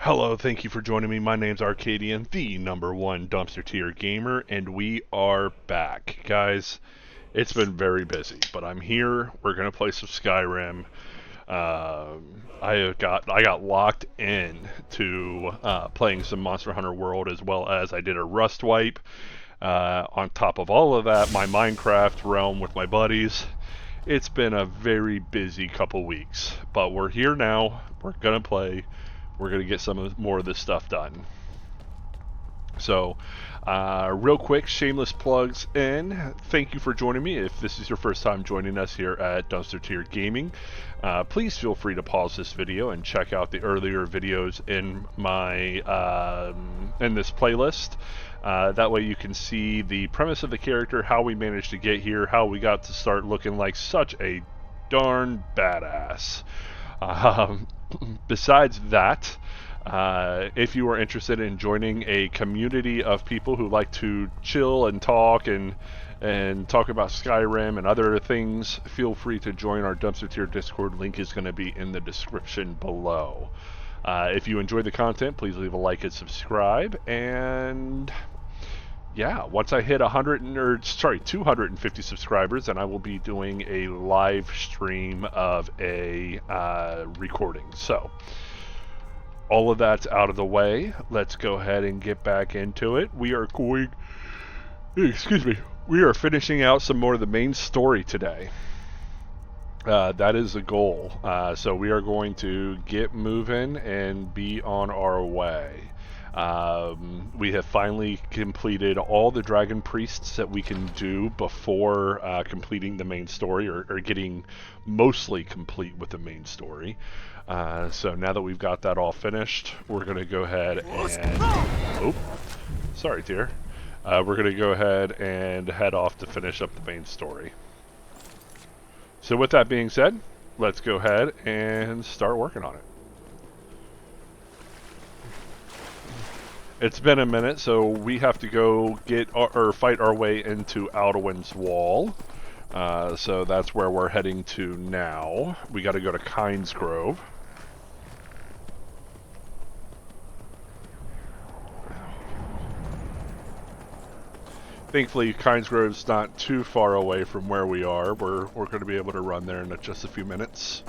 Hello, thank you for joining me. My name's Arcadian, the #1 dumpster tier gamer, and we are back. Guys, it's been very busy, but I'm here. We're gonna play some Skyrim. I got locked in to playing some Monster Hunter World, as well as I did a Rust wipe. On top of all of that, my Minecraft realm with my buddies. It's been a very busy couple weeks, but we're here now. We're gonna play. We're going to get more of this stuff done. So, real quick, shameless plugs in. Thank you for joining me. If this is your first time joining us here at Dumpster Tier Gaming, please feel free to pause this video and check out the earlier videos in my in this playlist. That way you can see the premise of the character, how we managed to get here, how we got to start looking like such a darn badass. Besides that, if you are interested in joining a community of people who like to chill and talk about Skyrim and other things, feel free to join our Dumpster Tier Discord. Link is going to be in the description below. If you enjoy the content, please leave a like and subscribe. And yeah, once I hit 250 subscribers, then I will be doing a live stream of a recording. So, all of that's out of the way. Let's go ahead and get back into it. We are finishing out some more of the main story today. That is the goal. So we are going to get moving and be on our way. We have finally completed all the dragon priests that we can do before completing the main story, or getting mostly complete with the main story. So now that we've got that all finished, we're going to go ahead and... Oh, sorry, dear. We're going to go ahead and head off to finish up the main story. So with that being said, let's go ahead and start working on it. It's been a minute, so we have to go fight our way into Alduins Wall. So that's where we're heading to now. We got to go to Kynes Grove. Thankfully, Kynes Grove's not too far away from where we are. We're going to be able to run there in just a few minutes.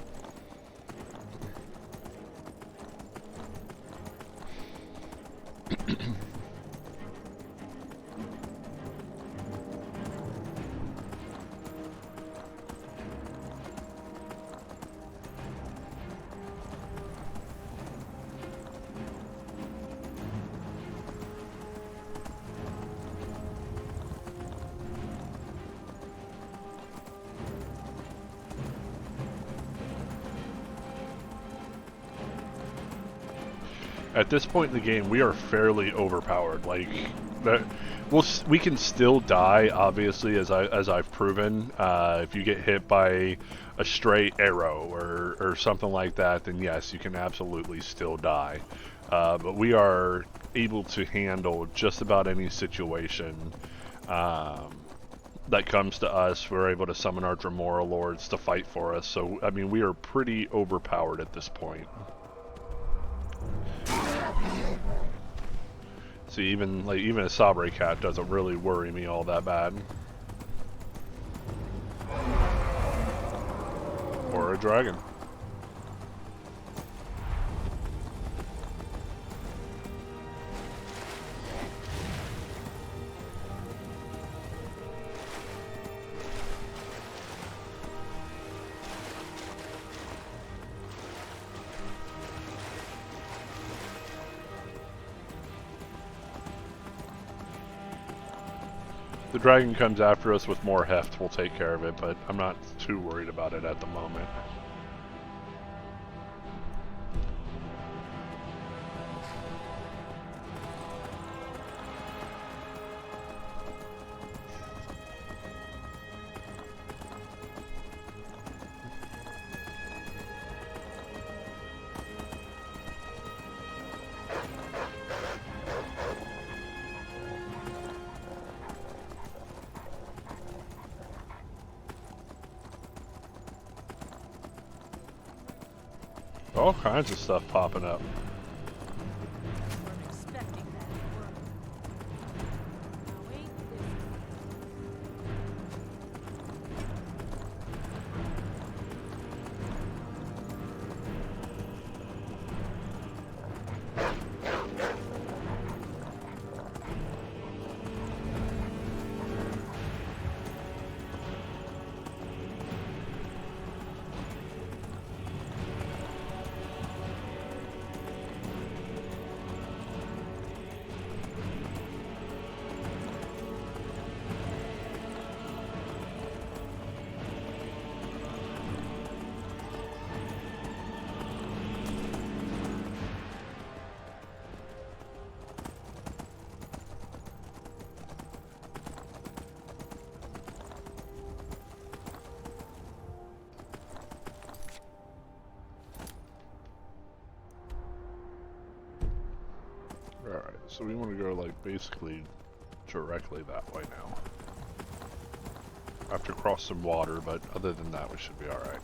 At this point in the game, we are fairly overpowered. Like, we can still die, obviously, as I've proven. If you get hit by a stray arrow or something like that, then yes, you can absolutely still die. But we are able to handle just about any situation that comes to us. We're able to summon our Dremora Lords to fight for us. So, I mean, we are pretty overpowered at this point. See, even a Sabre cat doesn't really worry me all that bad. Or a dragon. The dragon comes after us with more heft, we'll take care of it, but I'm not too worried about it at the moment. All kinds of stuff popping up. Alright, so we want to go, like, basically directly that way now. I have to cross some water, but other than that, we should be alright.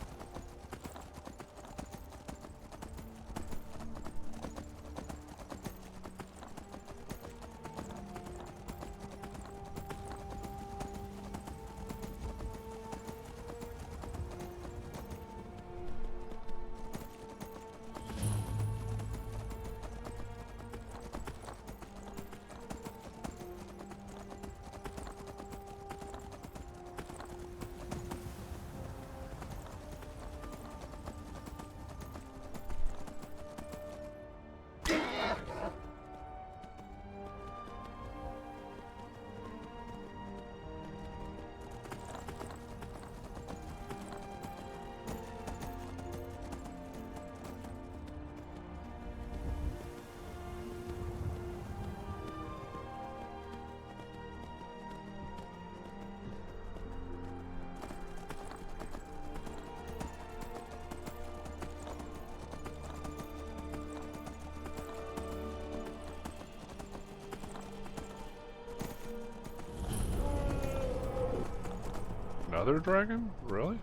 Another dragon? Really?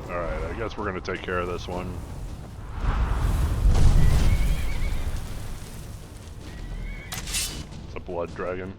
Alright, I guess we're gonna take care of this one. It's a blood dragon.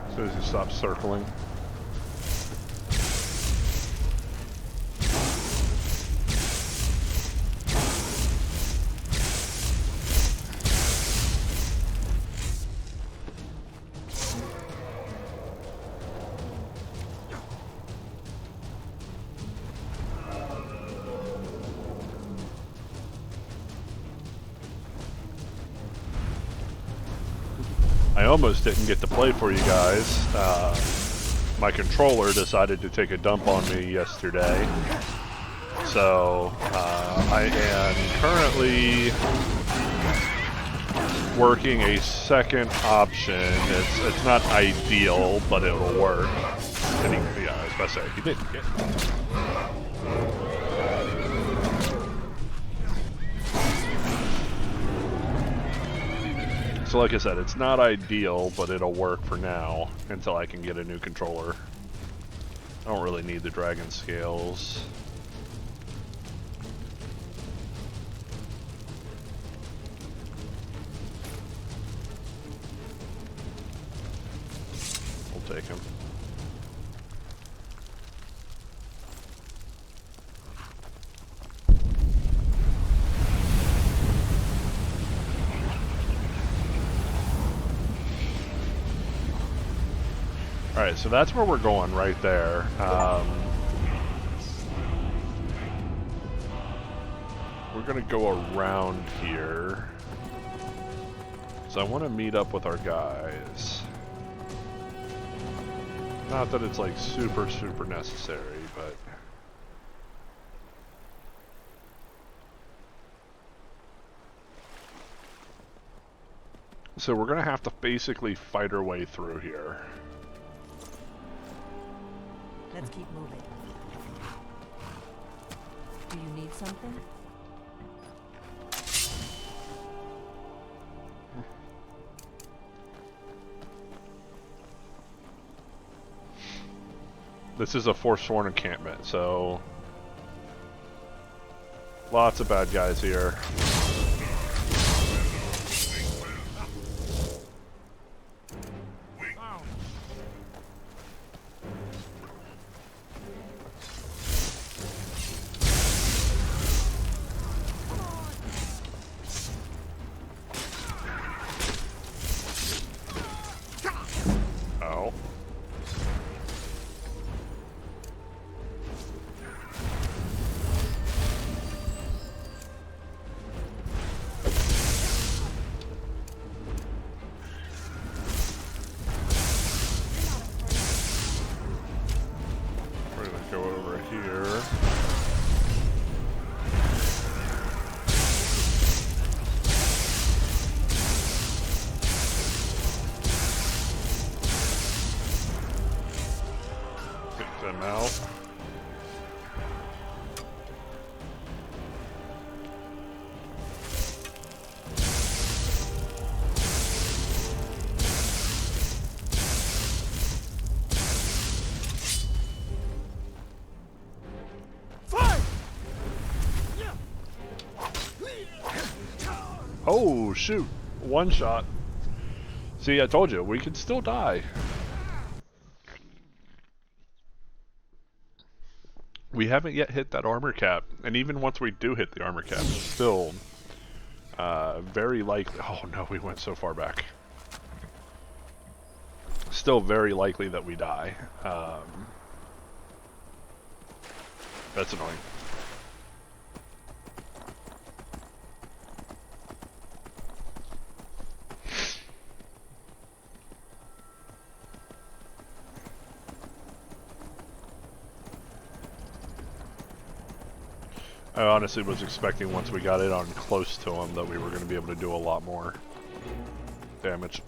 As soon as he stops circling. I almost didn't get to play for you guys. My controller decided to take a dump on me yesterday. So, I am currently working a second option. It's not ideal, but it will work. And yeah, I was about to say, he didn't get it. So like I said, it's not ideal, but it'll work for now until I can get a new controller. I don't really need the dragon scales. We'll take him. Alright, so that's where we're going right there. We're going to go around here. So I want to meet up with our guys. Not that it's like super necessary, but... So we're going to have to basically fight our way through here. Let's keep moving. Do you need something? This is a forsworn encampment, so... Lots of bad guys here. them out. Oh, shoot. One shot. See, I told you, we could still die. We haven't yet hit that armor cap. And even once we do hit the armor cap, it's still very likely... Oh, no, we went so far back. Still very likely that we die. That's annoying. I honestly was expecting once we got it on close to him that we were going to be able to do a lot more damage.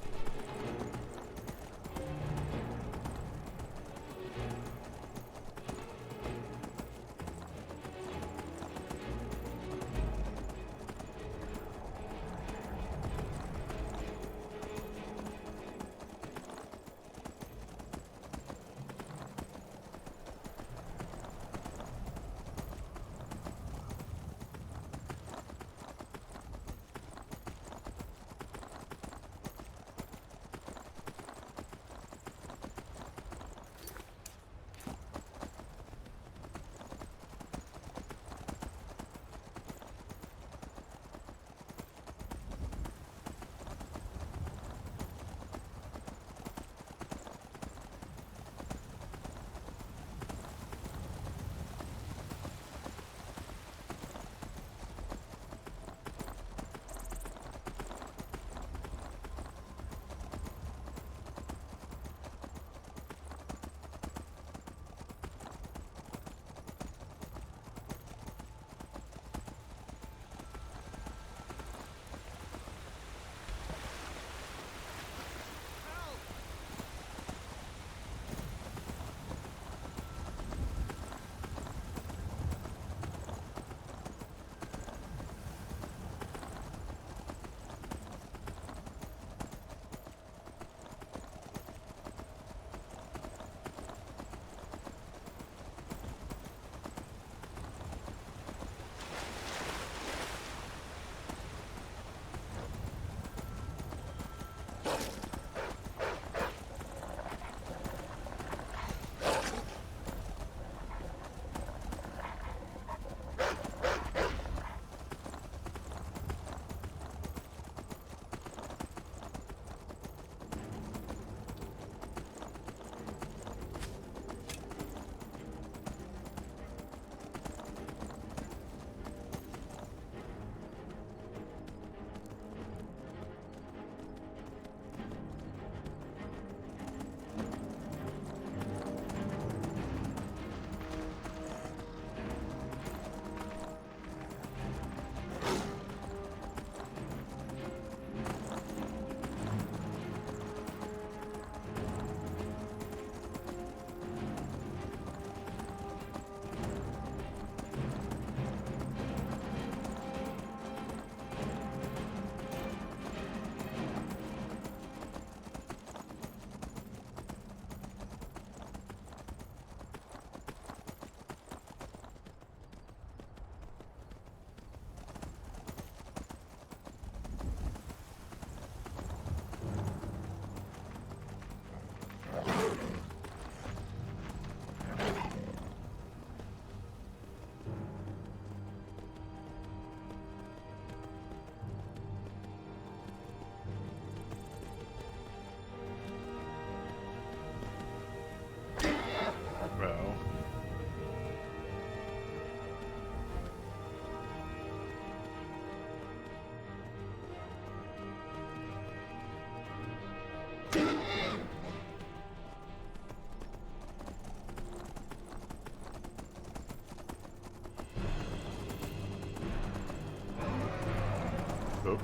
Oh,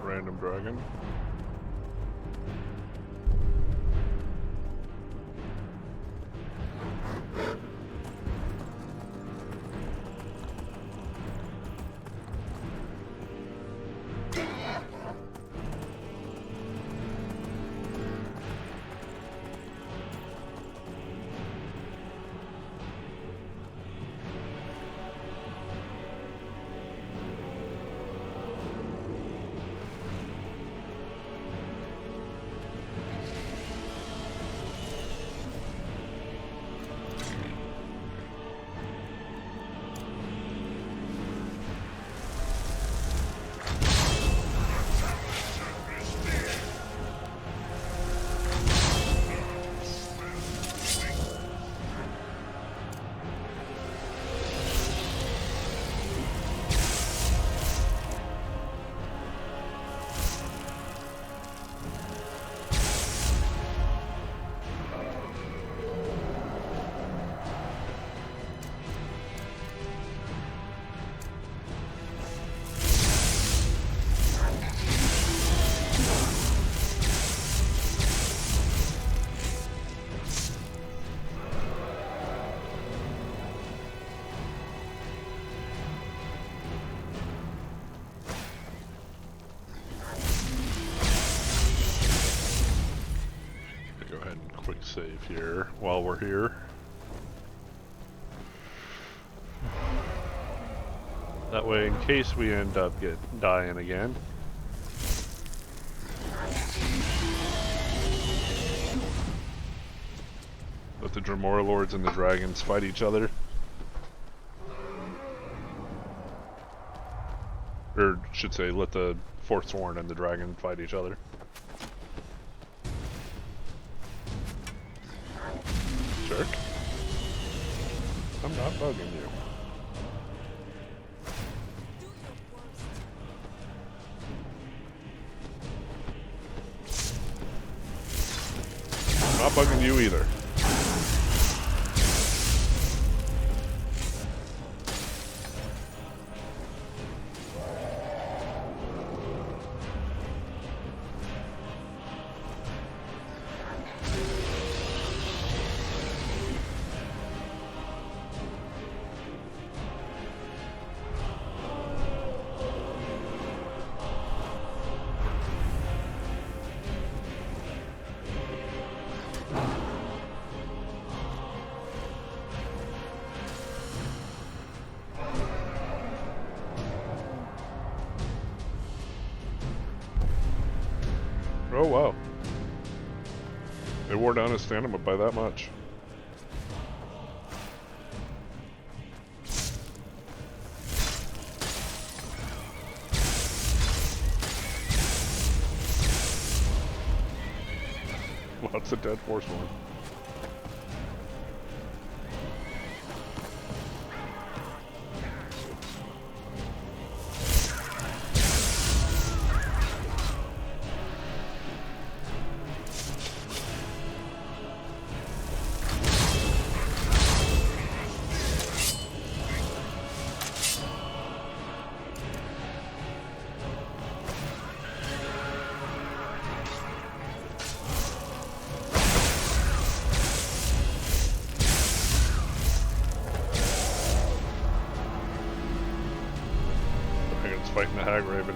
random dragon. And quick save here while we're here. That way, in case we end up dying again. Let the Dremora Lords and the dragons fight each other. Or should say, let the Forsworn and the dragon fight each other. Jerk. I'm not bugging you. I'm not bugging you either. Oh wow. They wore down his stamina by that much. Lots of dead Forsworn. Fighting the Hag Raven.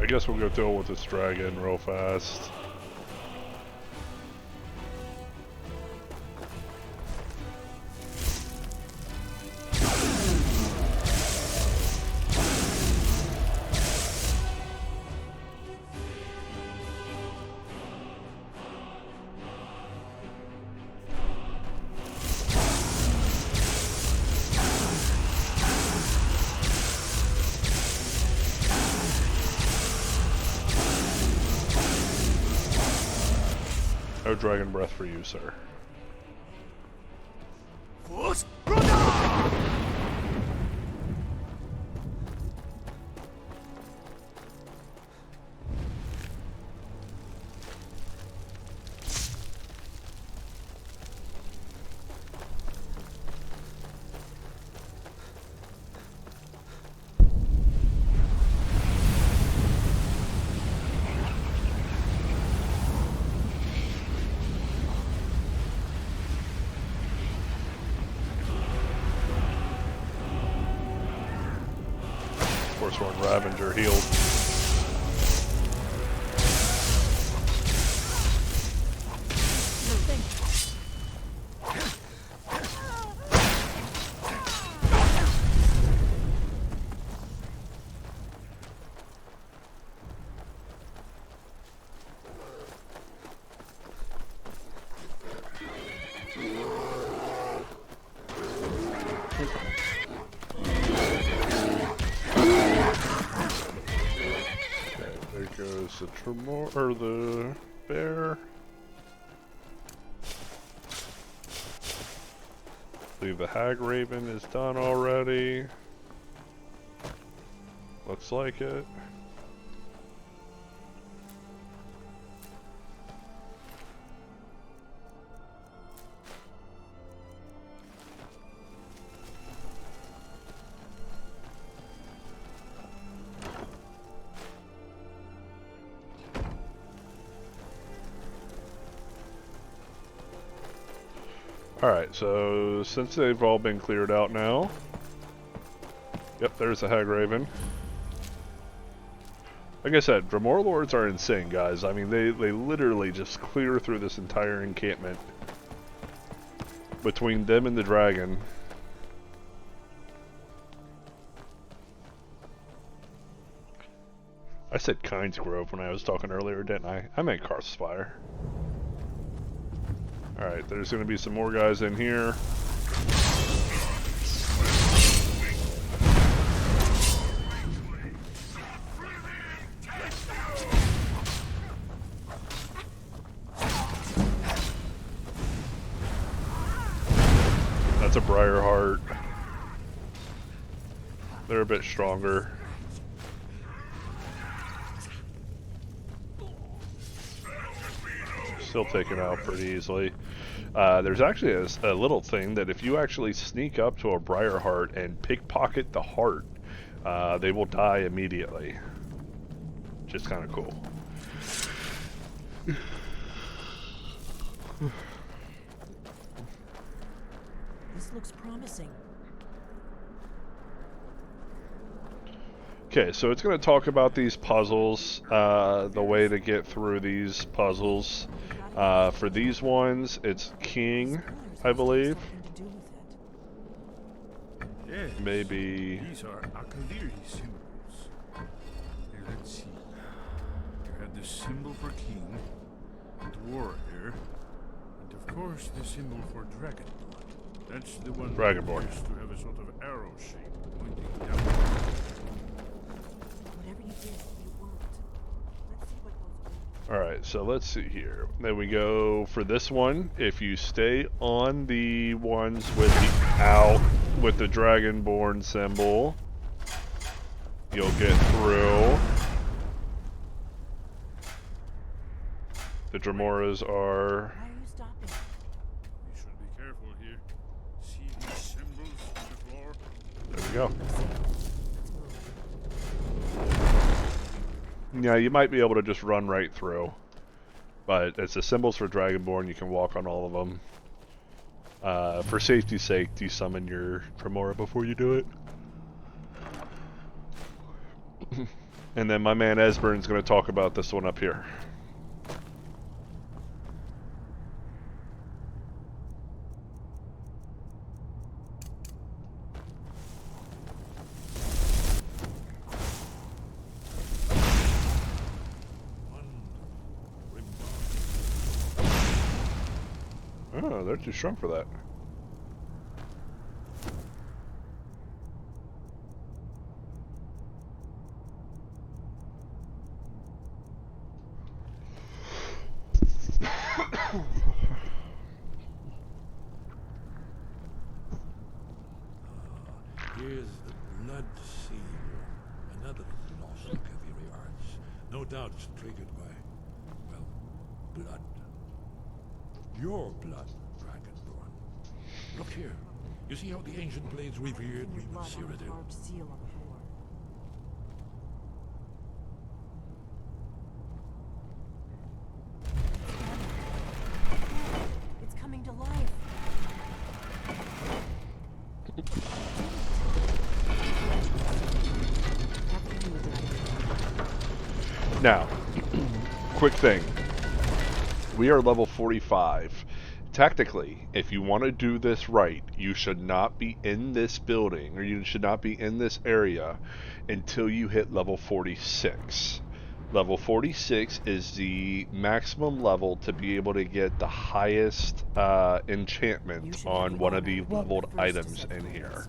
I guess we'll go deal with this dragon real fast. No dragon breath for you, sir. Forsworn Ravager healed. Goes the Tremor or the bear. believe the Hag Raven is done already. Looks like it. Alright, so since they've all been cleared out now. Yep, there's the Hag Raven. Like I said, Dremora Lords are insane, guys. I mean, they literally just clear through this entire encampment. Between them and the dragon. I said Kynes Grove when I was talking earlier, didn't I? I meant Karthspire. Alright, there's going to be some more guys in here. That's a Briarheart. They're a bit stronger. Still taken out pretty easily. There's actually a little thing that if you actually sneak up to a Briarheart and pickpocket the heart, they will die immediately. Just kind of cool. This looks promising. Okay, so it's going to talk about these puzzles, the way to get through these puzzles. For these ones, it's King, I believe. Yes. Maybe. These are Alduins symbols. Here, let's see. You have the symbol for king, and warrior, and of course the symbol for dragonborn. That's the one Dragonborn. that appears to have a sort of arrow shape pointing down. Whatever you did, it worked. Let's see what goes on. Alright, so let's see here. Then we go for this one. If you stay on the ones with the Dragonborn symbol, you'll get through. The Dremoras are... Why are you stopping? We should be careful here. See these symbols on the floor? There we go. Let's move. Yeah, you might be able to just run right through. But it's the symbols for Dragonborn, you can walk on all of them. For safety's sake, desummon your Dremora before you do it. And then my man Esbern's going to talk about this one up here. Oh, they're too strong for that. Here's the blood seal. Another lost cavalry arts. No doubt triggered by, well, blood. Your blood, Dragonborn. Look here. You see how the ancient blades revered me with Cyrodiil? Carved seal on the floor. It's coming to life. Now, quick thing. We are level 45. Tactically, if you want to do this right, you should not be in this building, or you should not be in this area until you hit level 46. Level 46 is the maximum level to be able to get the highest enchantment on one of the leveled items in here.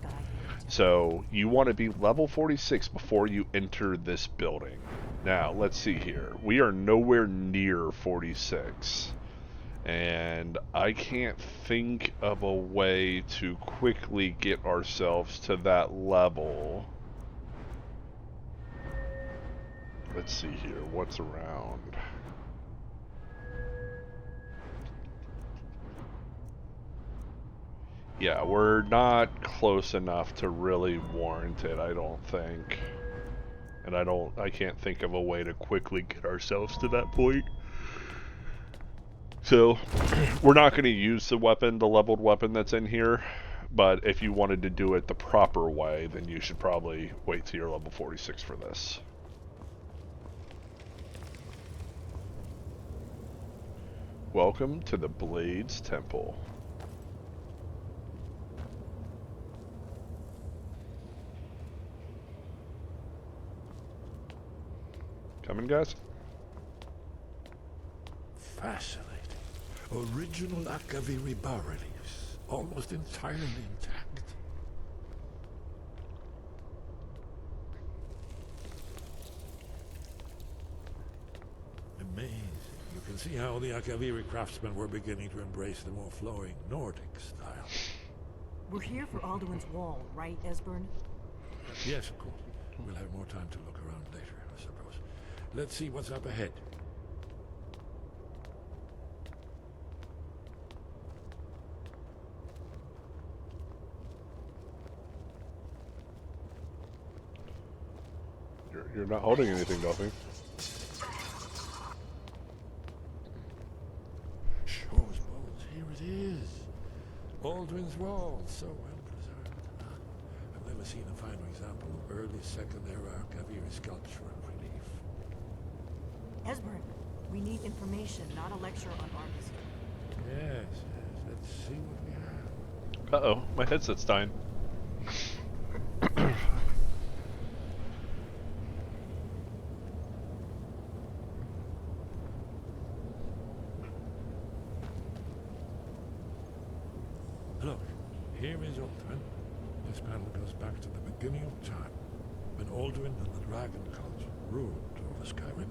So you want to be level 46 before you enter this building. Now, let's see here. We are nowhere near 46. And I can't think of a way to quickly get ourselves to that level. Let's see here, what's around? Yeah, we're not close enough to really warrant it, I don't think. And I can't think of a way to quickly get ourselves to that point. So, we're not going to use the leveled weapon that's in here. But if you wanted to do it the proper way, then you should probably wait till you're level 46 for this. Welcome to the Blades Temple. Coming, guys? Fascinating. Original Akaviri bas-reliefs, almost entirely intact. Amazing. You can see how the Akaviri craftsmen were beginning to embrace the more flowing Nordic style. We're here for Alduin's wall, right, Esbern? Yes, of course. We'll have more time to look around later, I suppose. Let's see what's up ahead. You're not holding anything, Duffy. Shaw's bones, here it is. Alduin's wall, so well preserved. I've never seen a finer example of early Second Era Akaviri sculpture and relief. Esbern, we need information, not a lecture on artistry. Yes, let's see what we have. Uh-oh, my headset's dying. Look, here is Alduin. This panel goes back to the beginning of time, when Alduin and the Dragon Cult ruled over Skyrim.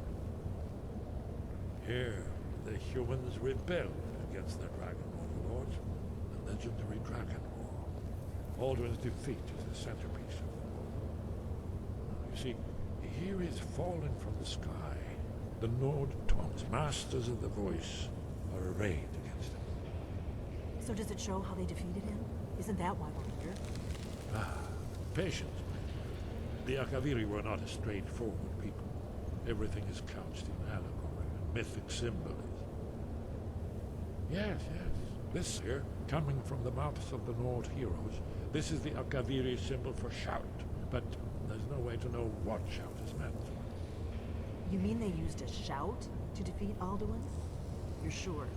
Here, the humans rebelled against their dragon overlords, the legendary Dragon War. Alduin's defeat is the centerpiece of the war. You see, here is fallen from the sky. The Nord Tongs, masters of the voice, are arrayed against him. So does it show how they defeated him? Isn't that why we're here? Patience. The Akaviri were not a straightforward people. Everything is couched in allegory and mythic symbolism. Yes. This here, coming from the mouths of the Nord heroes, this is the Akaviri symbol for shout. But there's no way to know what shout is meant. You mean they used a shout to defeat Alduin? You're sure?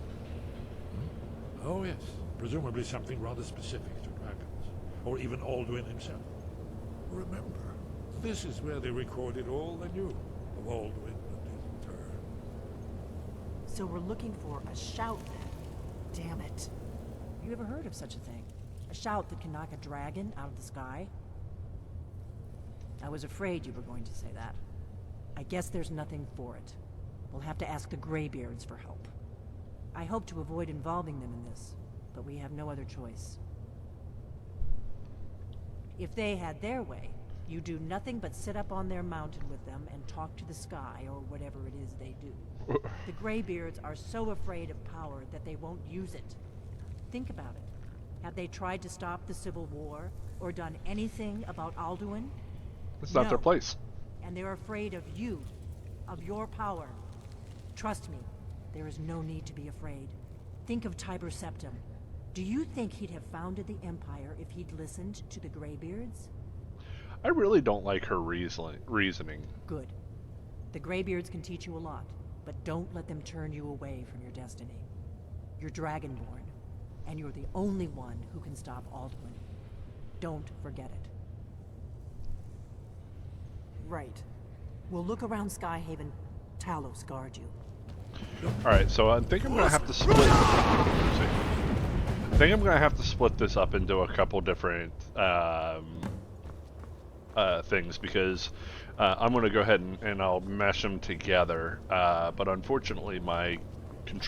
Oh yes, presumably something rather specific to dragons, or even Alduin himself. Remember, this is where they recorded all they knew of Alduin and his turn. So we're looking for a shout then. Damn it. You ever heard of such a thing? A shout that can knock a dragon out of the sky? I was afraid you were going to say that. I guess there's nothing for it. We'll have to ask the Greybeards for help. I hope to avoid involving them in this, but we have no other choice. If they had their way, you do nothing but sit up on their mountain with them and talk to the sky, or whatever it is they do. The Greybeards are so afraid of power that they won't use it. Think about it. Have they tried to stop the Civil War, or done anything about Alduin? It's not their No. place. And they're afraid of you, of your power. Trust me, there is no need to be afraid. Think of Tiber Septim. Do you think he'd have founded the Empire if he'd listened to the Greybeards? I really don't like her reasoning. Good. The Greybeards can teach you a lot, but don't let them turn you away from your destiny. You're Dragonborn, and you're the only one who can stop Alduin. Don't forget it. Right. We'll look around Skyhaven. Talos guard you. Alright, so I think I'm going to have to split... I think I'm going to have to split this up into a couple different things, because I'm going to go ahead and I'll mesh them together, but unfortunately my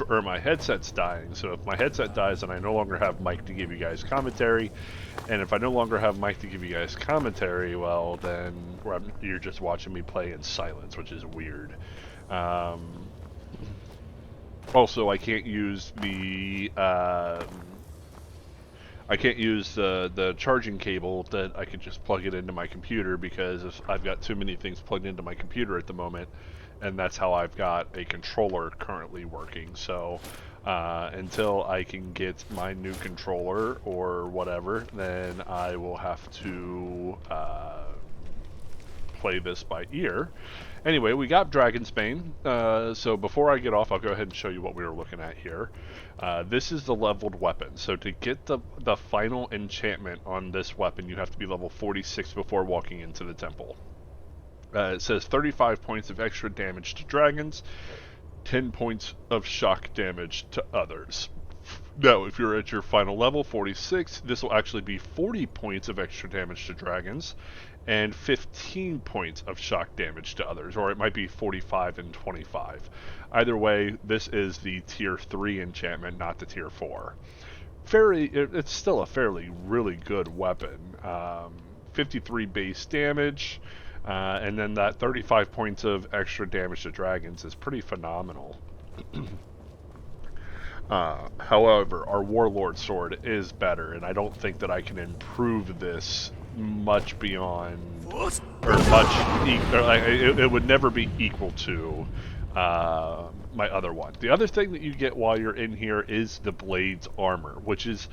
or my headset's dying. So if my headset dies, then I no longer have mic to give you guys commentary. And if I no longer have mic to give you guys commentary, well, then you're just watching me play in silence, which is weird. Also, I can't use the the charging cable that I could just plug it into my computer, because I've got too many things plugged into my computer at the moment, and that's how I've got a controller currently working. So until I can get my new controller or whatever, then I will have to play this by ear. Anyway, we got Dragonsbane. So before I get off, I'll go ahead and show you what we were looking at here. This is the leveled weapon. So to get the final enchantment on this weapon, you have to be level 46 before walking into the temple. It says 35 points of extra damage to dragons, 10 points of shock damage to others. Now, if you're at your final level, 46, this will actually be 40 points of extra damage to dragons, and 15 points of shock damage to others, or it might be 45 and 25. Either way, this is the tier 3 enchantment, not the tier 4. It's still a fairly really good weapon. 53 base damage, and then that 35 points of extra damage to dragons is pretty phenomenal. However, our Warlord Sword is better, and I don't think that I can improve this much beyond, or it would never be equal to my other one. The other thing that you get while you're in here is the Blade's armor, which is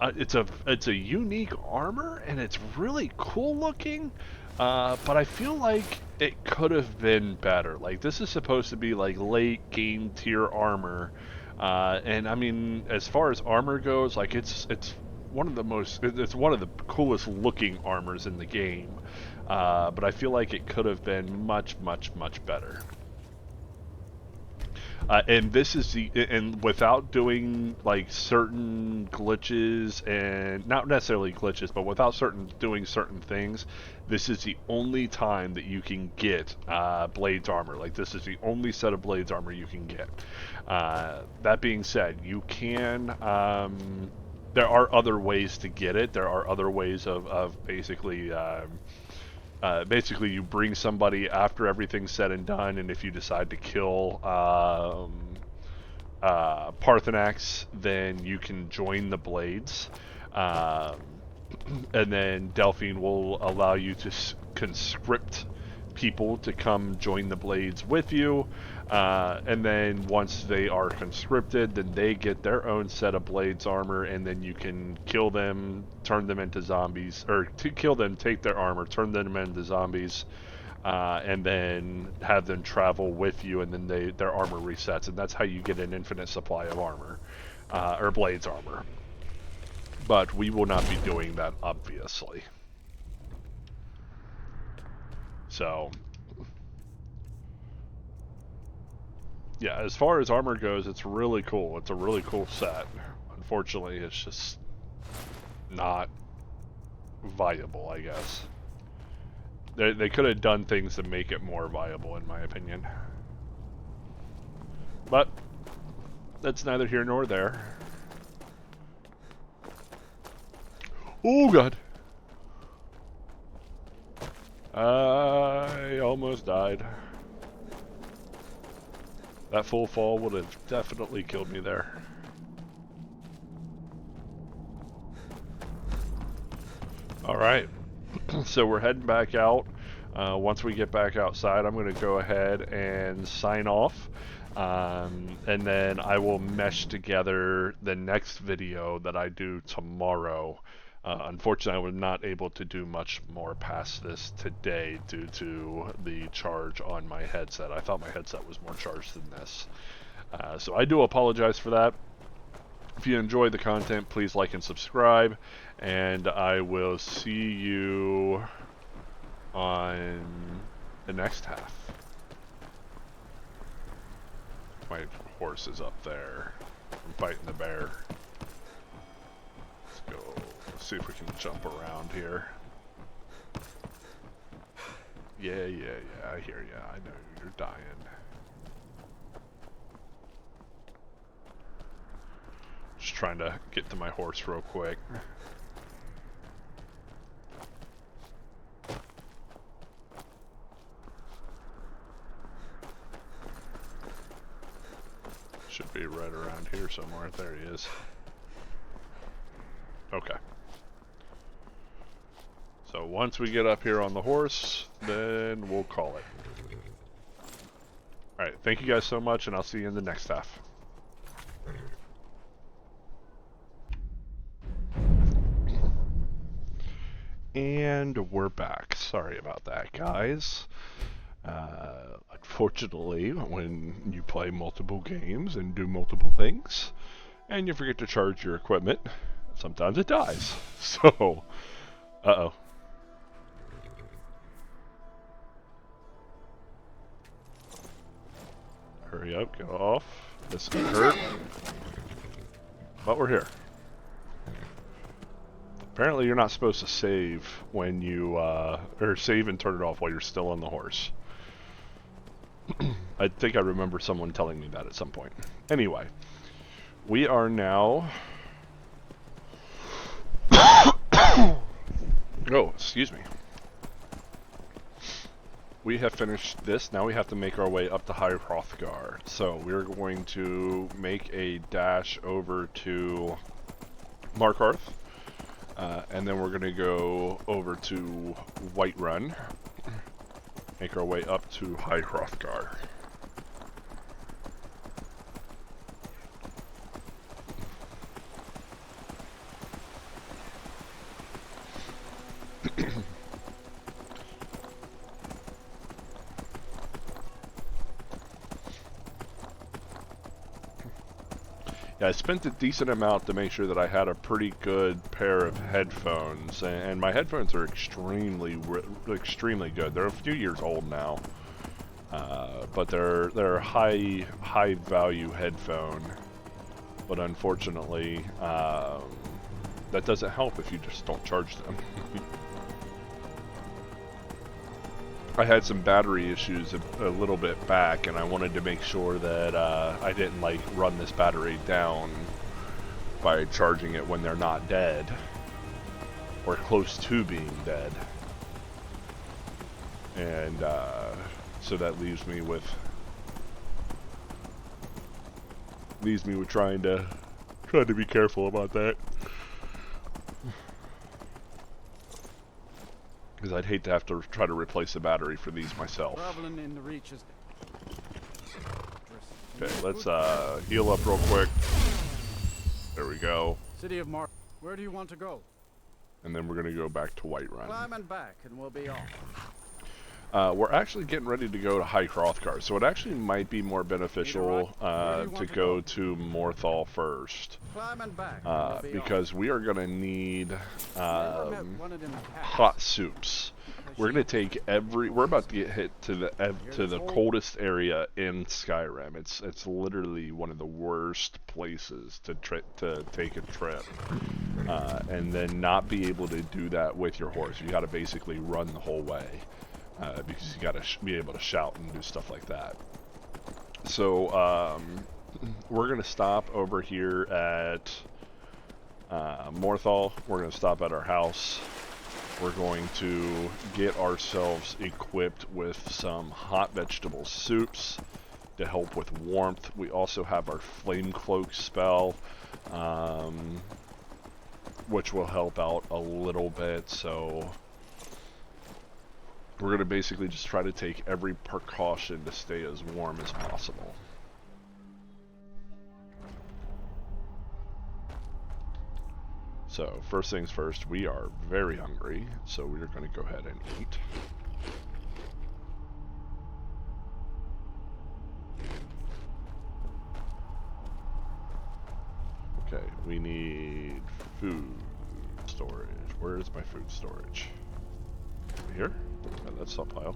it's a unique armor, and it's really cool looking. But I feel like it could have been better. Like, this is supposed to be like late game tier armor. And I mean, as far as armor goes, like it's one of the coolest looking armors in the game. But I feel like it could have been much better. And this is and without doing like certain glitches, and not necessarily glitches, but without doing certain things, this is the only time that you can get Blades armor. Like, this is the only set of Blades armor you can get. That being said, you can, there are other ways to get it. There are other ways of basically, basically you bring somebody after everything's said and done, and if you decide to kill Parthenax, then you can join the Blades. And then Delphine will allow you to conscript people to come join the Blades with you. And then once they are conscripted, then they get their own set of Blades armor, and then you can kill them, turn them into zombies, or to kill them, take their armor, turn them into zombies, and then have them travel with you, and then their armor resets, and that's how you get an infinite supply of armor, or Blades armor. But we will not be doing that, obviously. So, yeah, as far as armor goes, it's really cool. It's a really cool set. Unfortunately, it's just not viable, I guess. They could have done things to make it more viable, in my opinion. But that's neither here nor there. Oh, God. I almost died. That full fall would have definitely killed me there. Alright, so we're heading back out. Once we get back outside, I'm going to go ahead and sign off. And then I will mesh together the next video that I do tomorrow. Unfortunately, I was not able to do much more past this today due to the charge on my headset. I thought my headset was more charged than this. So I do apologize for that. If you enjoy the content, please like and subscribe. And I will see you on the next half. My horse is up there. I'm fighting the bear. Let's go. Let's see if we can jump around here. Yeah, I hear ya. I know you're dying. just trying to get to my horse real quick. Should be right around here somewhere. There he is. Okay. So once we get up here on the horse, then we'll call it. Alright, thank you guys so much, and I'll see you in the next half. And we're back. Sorry about that, guys. Unfortunately, when you play multiple games and do multiple things, and you forget to charge your equipment, sometimes it dies. So, uh-oh. Hurry up, get off. This could hurt. But we're here. Apparently you're not supposed to save when you, or save and turn it off while you're still on the horse. I think I remember someone telling me that at some point. Anyway, we are now... Oh, excuse me. We have finished this. Now we have to make our way up to High Hrothgar. So we're going to make a dash over to Markarth. And then we're going to go over to Whiterun. Make our way up to High Hrothgar. Yeah, I spent a decent amount to make sure that I had a pretty good pair of headphones, and my headphones are extremely good. They're a few years old now, but they're a high value headphone. But unfortunately, that doesn't help if you just don't charge them. I had some battery issues a little bit back, and I wanted to make sure that I didn't like run this battery down by charging it when they're not dead or close to being dead. And so that leaves me with trying to be careful about that. Because I'd hate to have to try to replace the battery for these myself. Traveling in the reaches. Okay, let's heal up real quick. There we go. City of Mark. Where do you want to go? And then we're going to go back to Whiterun. Climb and back, and we'll be off. We're actually getting ready to go to High Hrothgar, so it actually might be more beneficial to go to Morthal first. Climb and back, and we'll be because we are going to need hot soups. We're going to take we're about to get hit to the coldest area in Skyrim. It's literally one of the worst places to take a trip, and then not be able to do that with your horse. You got to basically run the whole way. Because you gotta be able to shout and do stuff like that. So we're gonna stop over here at Morthal. We're gonna stop at our house. We're going to get ourselves equipped with some hot vegetable soups to help with warmth. We also have our flame cloak spell, which will help out a little bit. So we're going to basically just try to take every precaution to stay as warm as possible. So, first things first, we are very hungry, so we're going to go ahead and eat. Okay, we need food storage. Where is my food storage? Over here? Oh, that's stockpile.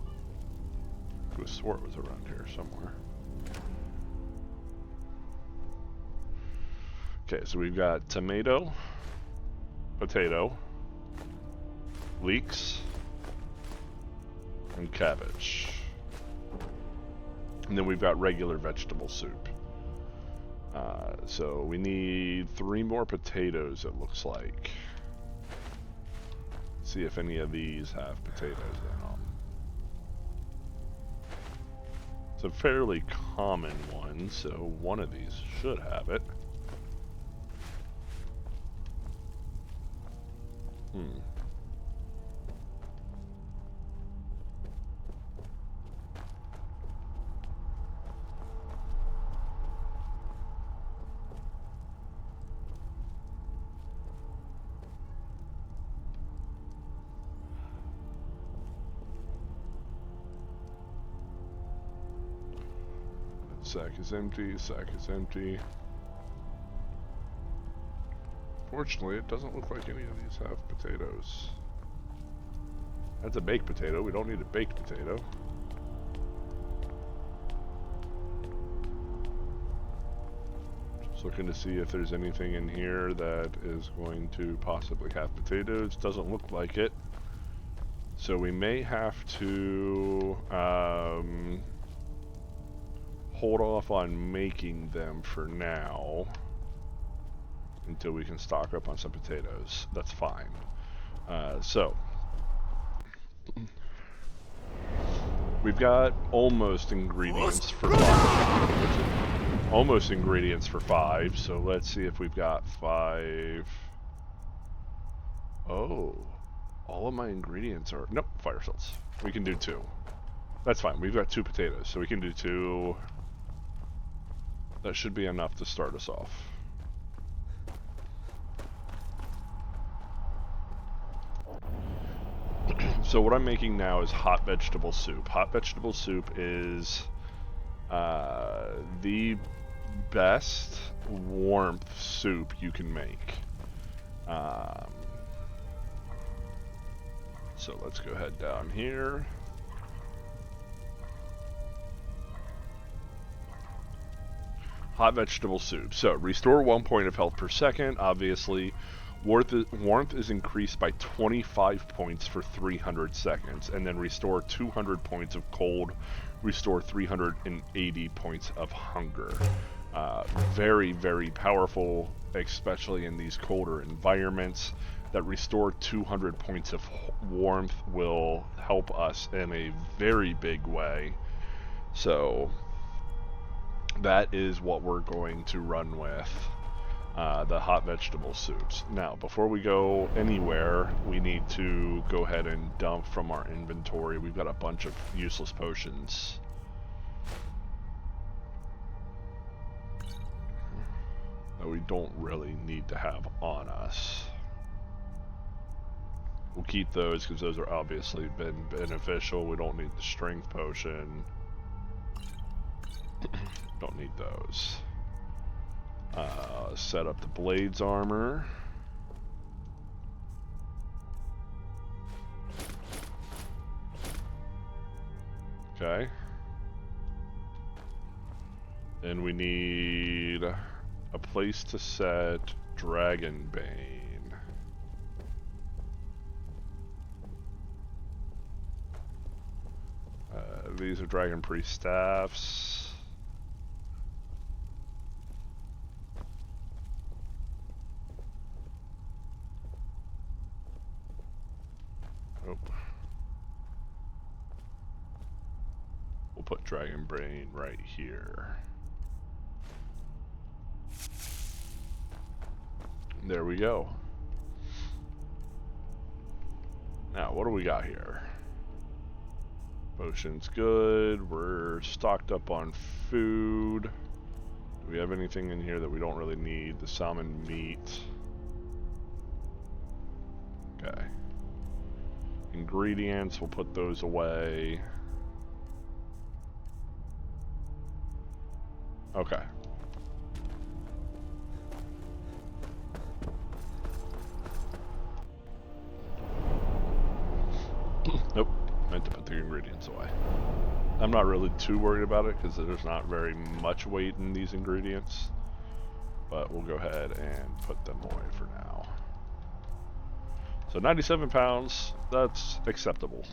I could have swore it was around here somewhere. Okay, so we've got tomato, potato, leeks, and cabbage. And then we've got regular vegetable soup. So we need 3 more potatoes, it looks like. See if any of these have potatoes in them. It's a fairly common one, so one of these should have it. Sack is empty, sack is empty. Fortunately, it doesn't look like any of these have potatoes. That's a baked potato. We don't need a baked potato. Just looking to see if there's anything in here that is going to possibly have potatoes. Doesn't look like it. So we may have to hold off on making them for now until we can stock up on some potatoes. That's fine. So we've got almost ingredients for 5. Almost ingredients for 5. So let's see if we've got 5. Oh, all of my ingredients are nope. Fire salts. We can do 2. That's fine. We've got 2 potatoes, so we can do 2. That should be enough to start us off. So what I'm making now is hot vegetable soup. Hot vegetable soup is the best warmth soup you can make. So let's go ahead down here. Hot vegetable soup. So restore 1 point of health per second. Obviously, warmth is increased by 25 points for 300 seconds, and then restore 200 points of cold. Restore 380 points of hunger. Very, very powerful, especially in these colder environments. That restore 200 points of warmth will help us in a very big way. So that is what we're going to run with, the hot vegetable soups. Now, before we go anywhere, we need to go ahead and dump from our inventory. We've got a bunch of useless potions. That we don't really need to have on us. We'll keep those because those are obviously been beneficial. We don't need the strength potion. Don't need those. Set up the blades armor. Okay. And we need a place to set Dragonbane. These are Dragon Priest staffs. Nope. We'll put Dragonbane right here. There we go. Now, what do we got here? Potion's good. We're stocked up on food. Do we have anything in here that we don't really need? The salmon meat. Okay. Ingredients, we'll put those away. Okay. Nope, meant to put the ingredients away. I'm not really too worried about it because there's not very much weight in these ingredients. But we'll go ahead and put them away for now. So 97 pounds, that's acceptable.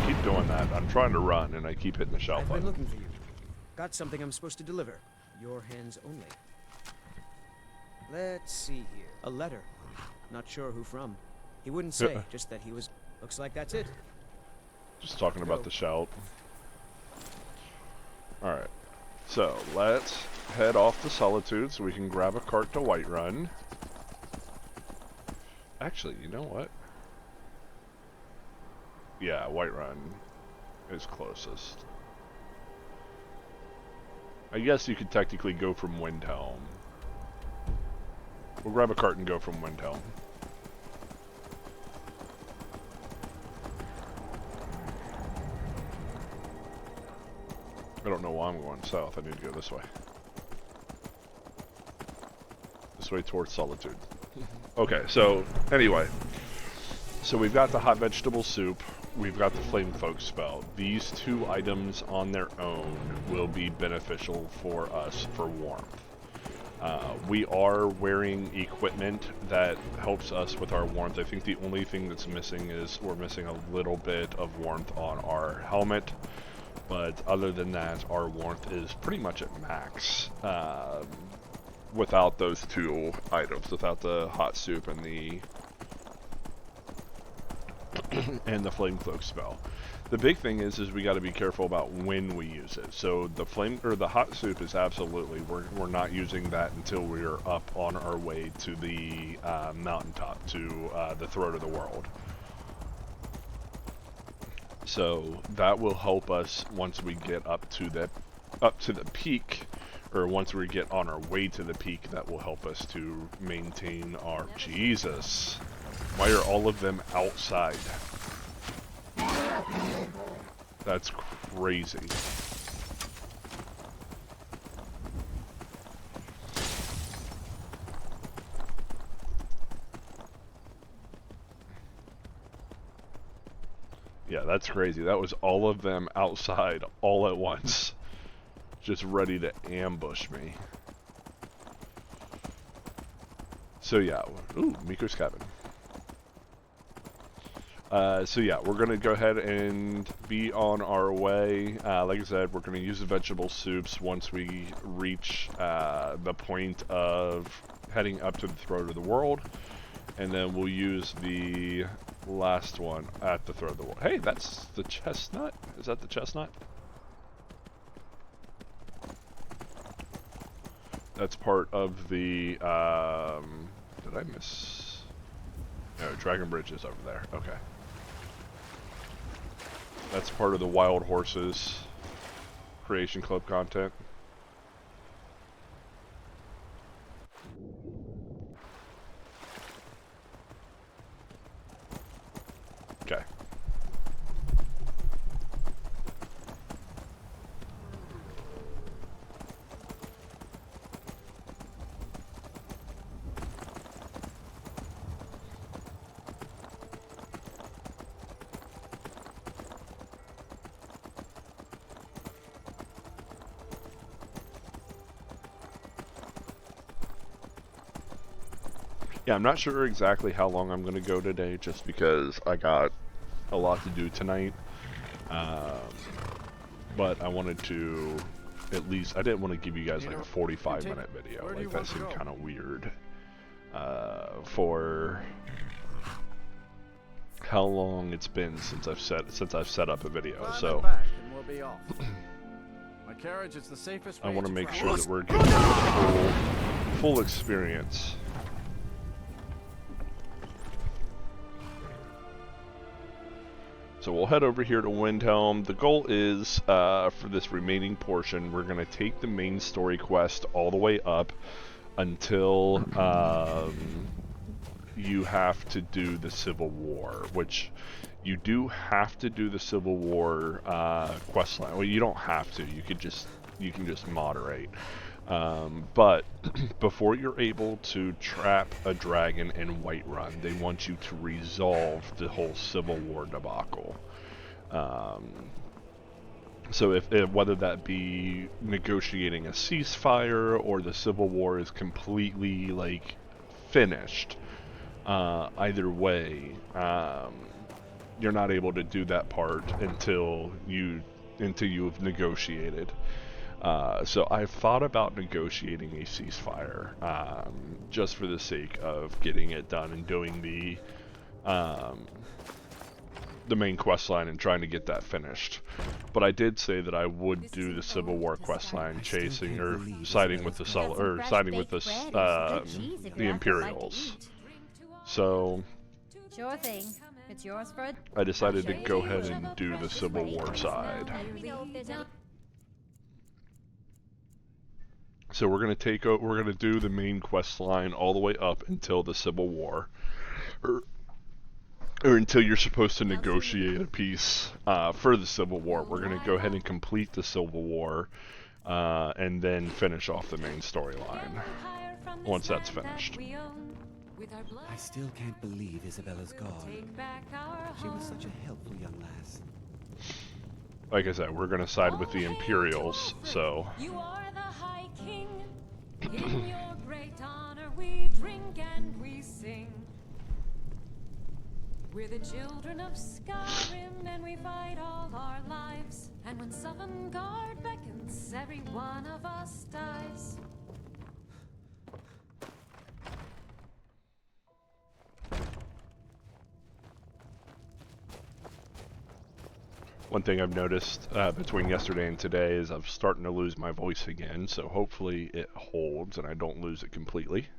Keep doing that. I'm trying to run, and I keep hitting the shout I've been button. looking for you. Got something I'm supposed to deliver. Your hands only. Let's see here. A letter. Not sure who from. He wouldn't say, just that he was... Looks like that's it. Just talking about the shout. Alright. So, let's head off to Solitude so we can grab a cart to Whiterun. Actually, you know what? Yeah, Whiterun is closest. I guess you could technically go from Windhelm. We'll grab a cart and go from Windhelm. I don't know why I'm going south. I need to go this way. This way towards Solitude. Okay, so anyway. So we've got the hot vegetable soup. We've got the flame folk spell. These two items on their own will be beneficial for us for warmth. We are wearing equipment that helps us with our warmth. I think the only thing that's missing is we're missing a little bit of warmth on our helmet. But other than that, our warmth is pretty much at max without those two items, without the hot soup and the and the flame cloak spell. The big thing is we got to be careful about when we use it. So the hot soup is absolutely we're not using that until we're up on our way to the mountaintop, to the throat of the world. So that will help us once we get up to the peak, or once we get on our way to the peak. That will help us to maintain our Jesus. Why are all of them outside? That's crazy. Yeah, that's crazy. That was all of them outside all at once. Just ready to ambush me. So yeah. Ooh, Miko's cabin. So yeah, we're going to go ahead and be on our way. Like I said, we're going to use the vegetable soups once we reach the point of heading up to the throat of the world. And then we'll use the last one at the throat of the world. Hey, that's the chestnut? Is that the chestnut? That's part of the, did I miss? No, Dragon Bridge is over there. Okay. That's part of the Wild Horses Creation Club content. Okay. Yeah, I'm not sure exactly how long I'm going to go today, just because I got a lot to do tonight. But I wanted to, at least, I didn't want to give you guys like a 45-minute video. Like, that seemed kind of weird for how long it's been since I've set up a video. So My carriage is the safest I way want to make travel. sure that we're getting the full experience. So we'll head over here to Windhelm. The goal is, for this remaining portion, we're going to take the main story quest all the way up until you have to do the Civil War, which you do have to do the Civil War quest line. Well, you don't have to. You can just moderate. But before you're able to trap a dragon in Whiterun, they want you to resolve the whole Civil War debacle. So if whether that be negotiating a ceasefire or the Civil War is completely like finished, either way, you're not able to do that part until you've negotiated. So I've thought about negotiating a ceasefire, just for the sake of getting it done and doing the main quest line and trying to get that finished. But I did say that I would do the Civil War quest line, chasing or siding with the the Imperials. So Sure thing. It's yours for a... I decided to go ahead and do the Civil War side. So we're gonna do the main quest line all the way up until the Civil War, or until you're supposed to negotiate a peace for the Civil War. We're gonna go ahead and complete the Civil War, and then finish off the main storyline once that's finished. I still can't believe Isabella's gone. She was such a helpful young lass. Like I said, we're gonna side with the Imperials, so. You are the High King. In your great honor we drink and we sing. We're the children of Skyrim and we fight all our lives. And when Sovngarde beckons, every one of us dies. One thing I've noticed between yesterday and today is I'm starting to lose my voice again, so hopefully it holds and I don't lose it completely.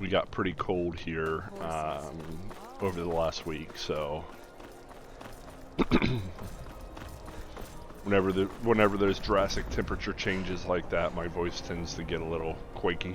We got pretty cold here over the last week, so whenever there's drastic temperature changes like that, my voice tends to get a little quaky.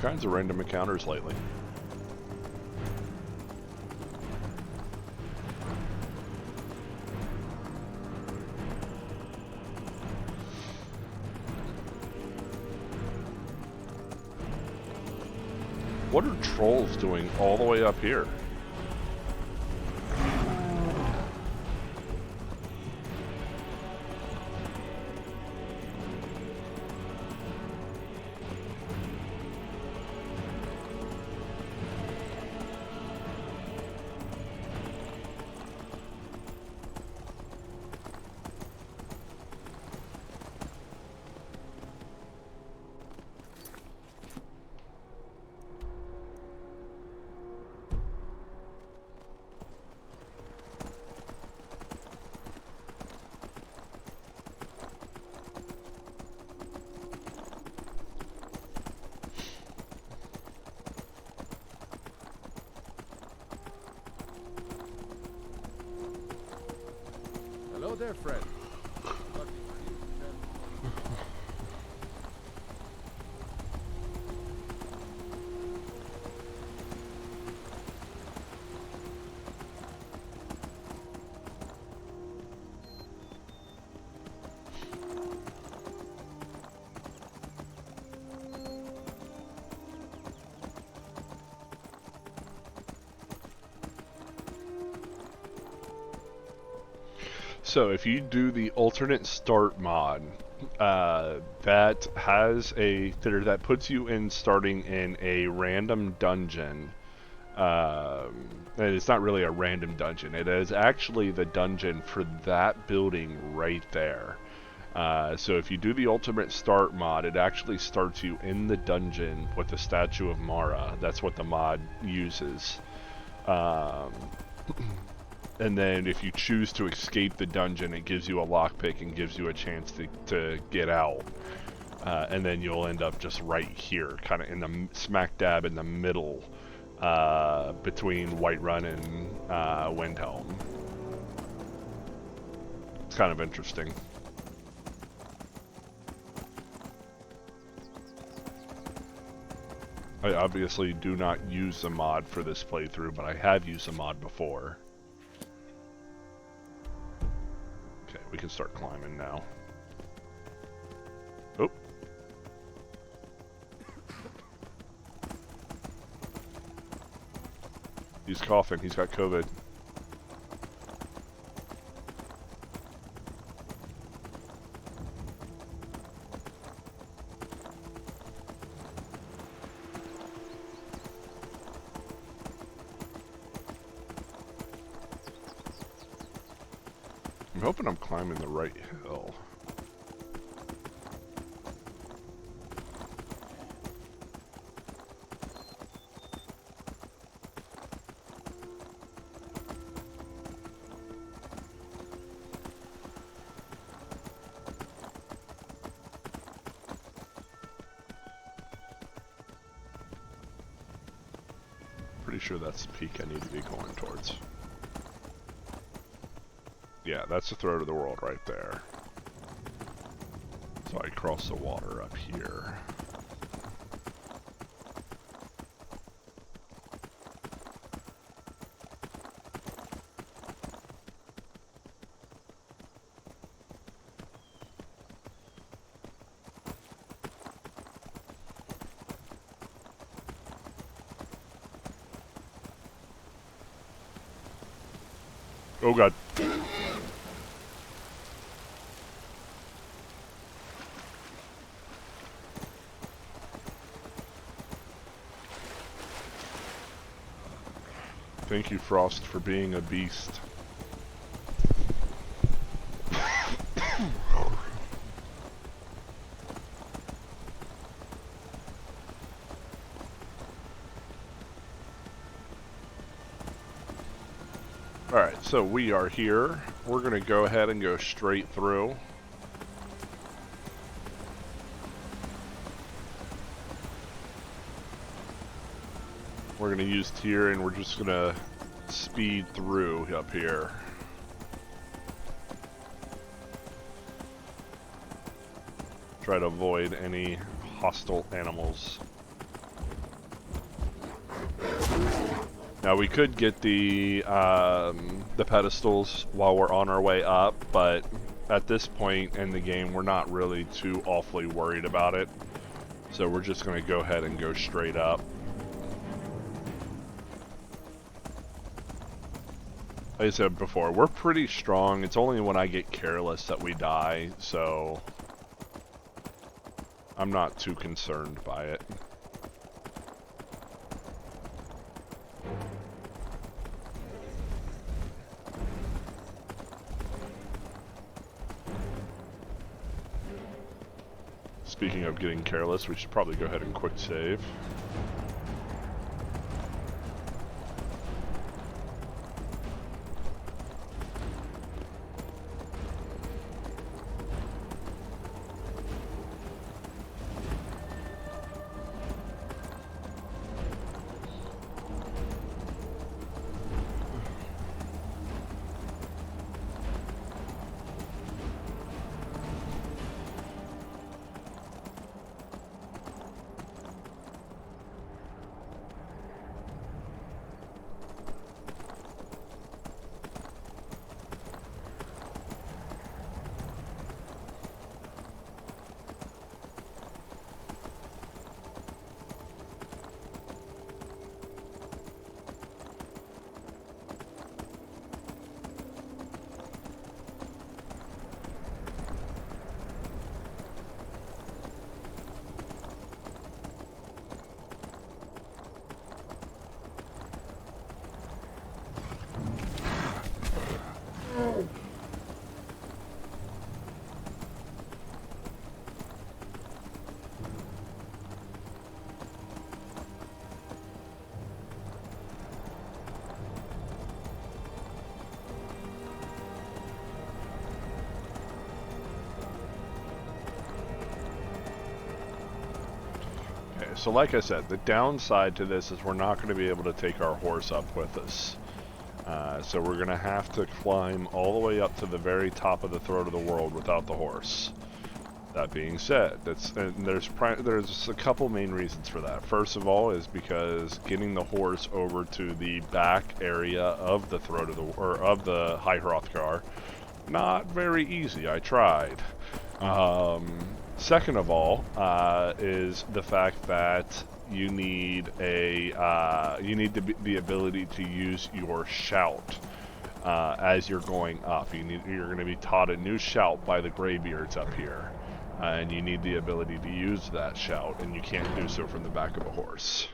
Kinds of random encounters lately. What are trolls doing all the way up here? Hello there, friend. So if you do the alternate start mod, that puts you in starting in a random dungeon. And it's not really a random dungeon. It is actually the dungeon for that building right there. So if you do the ultimate start mod, it actually starts you in the dungeon with the statue of Mara. That's what the mod uses. And then if you choose to escape the dungeon, it gives you a lockpick and gives you a chance to get out. And then you'll end up just right here, kind of in the smack dab in the middle between Whiterun and Windhelm. It's kind of interesting. I obviously do not use the mod for this playthrough, but I have used the mod before. Okay, we can start climbing now. Oh. He's coughing. He's got COVID. I'm hoping I'm climbing the right hill. Pretty sure that's the peak I need to be going towards. Yeah, that's the throat of the world right there. So I cross the water up here. Oh god. Thank you, Frost, for being a beast. Alright, so we are here. We're going to go ahead and go straight through. We're going to use tier and we're just going to speed through up here. Try to avoid any hostile animals. Now we could get the pedestals while we're on our way up, but at this point in the game we're not really too awfully worried about it. So we're just going to go ahead and go straight up. Like I said before, we're pretty strong. It's only when I get careless that we die, so I'm not too concerned by it. Speaking of getting careless, we should probably go ahead and quick save. so like I said, the downside to this is we're not going to be able to take our horse up with us. So we're going to have to climb all the way up to the very top of the throat of the world without the horse. That being said, there's a couple main reasons for that. First of all is because getting the horse over to the back area of the throat of the High Hrothgar, not very easy. I tried. Second of all, is the fact that you need the ability to use your shout as you're going up. You're going to be taught a new shout by the Greybeards up here, and you need the ability to use that shout, and you can't do so from the back of a horse.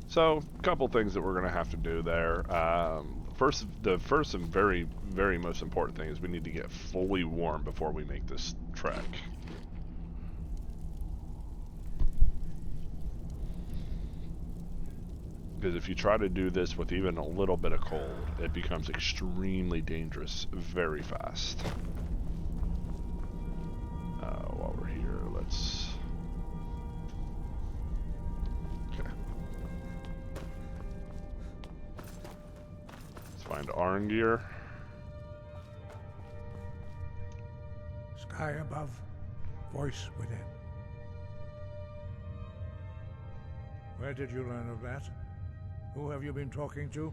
So, a couple things that we're going to have to do there. The first and very, very most important thing is we need to get fully warm before we make this trek. Because if you try to do this with even a little bit of cold, it becomes extremely dangerous very fast. While we're here, let's... Okay. Let's find Arngir. Sky above, voice within. Where did you learn of that? Who have you been talking to?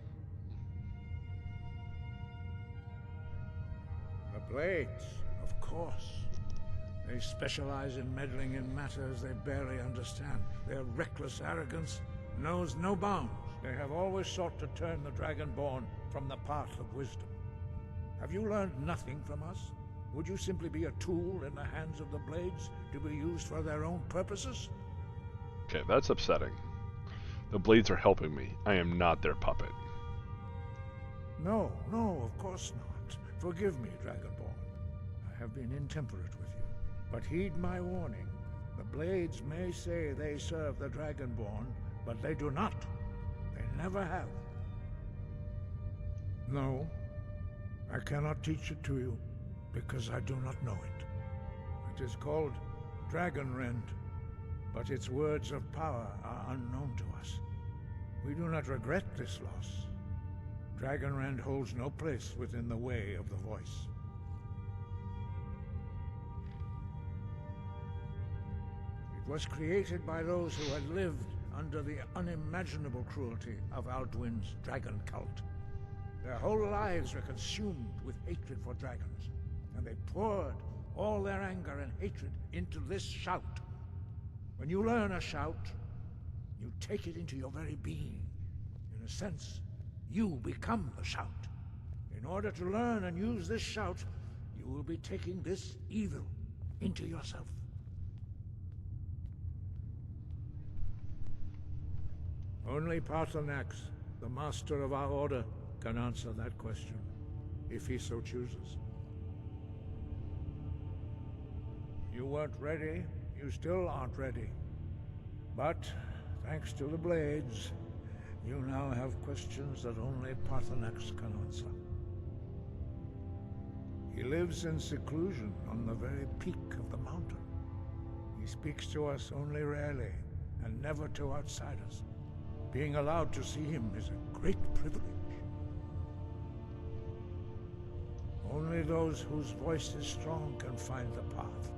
The Blades, of course. They specialize in meddling in matters they barely understand. Their reckless arrogance knows no bounds. They have always sought to turn the Dragonborn from the path of wisdom. Have you learned nothing from us? Would you simply be a tool in the hands of the Blades to be used for their own purposes? Okay, that's upsetting. The Blades are helping me. I am not their puppet. No, of course not. Forgive me, Dragonborn. I have been intemperate with you. But heed my warning. The Blades may say they serve the Dragonborn, but they do not. They never have. No, I cannot teach it to you, because I do not know it. It is called Dragonrend, but its words of power are unknown to us. We do not regret this loss. Dragonrend holds no place within the way of the voice. It was created by those who had lived under the unimaginable cruelty of Alduin's dragon cult. Their whole lives were consumed with hatred for dragons, and they poured all their anger and hatred into this shout. When you learn a shout, you take it into your very being. In a sense, you become the shout. In order to learn and use this shout, you will be taking this evil into yourself. Only Paarthurnax, the master of our order, can answer that question, if he so chooses. You weren't ready, you still aren't ready. But, thanks to the Blades, you now have questions that only Paarthurnax can answer. He lives in seclusion on the very peak of the mountain. He speaks to us only rarely, and never to outsiders. Being allowed to see him is a great privilege. Only those whose voice is strong can find the path.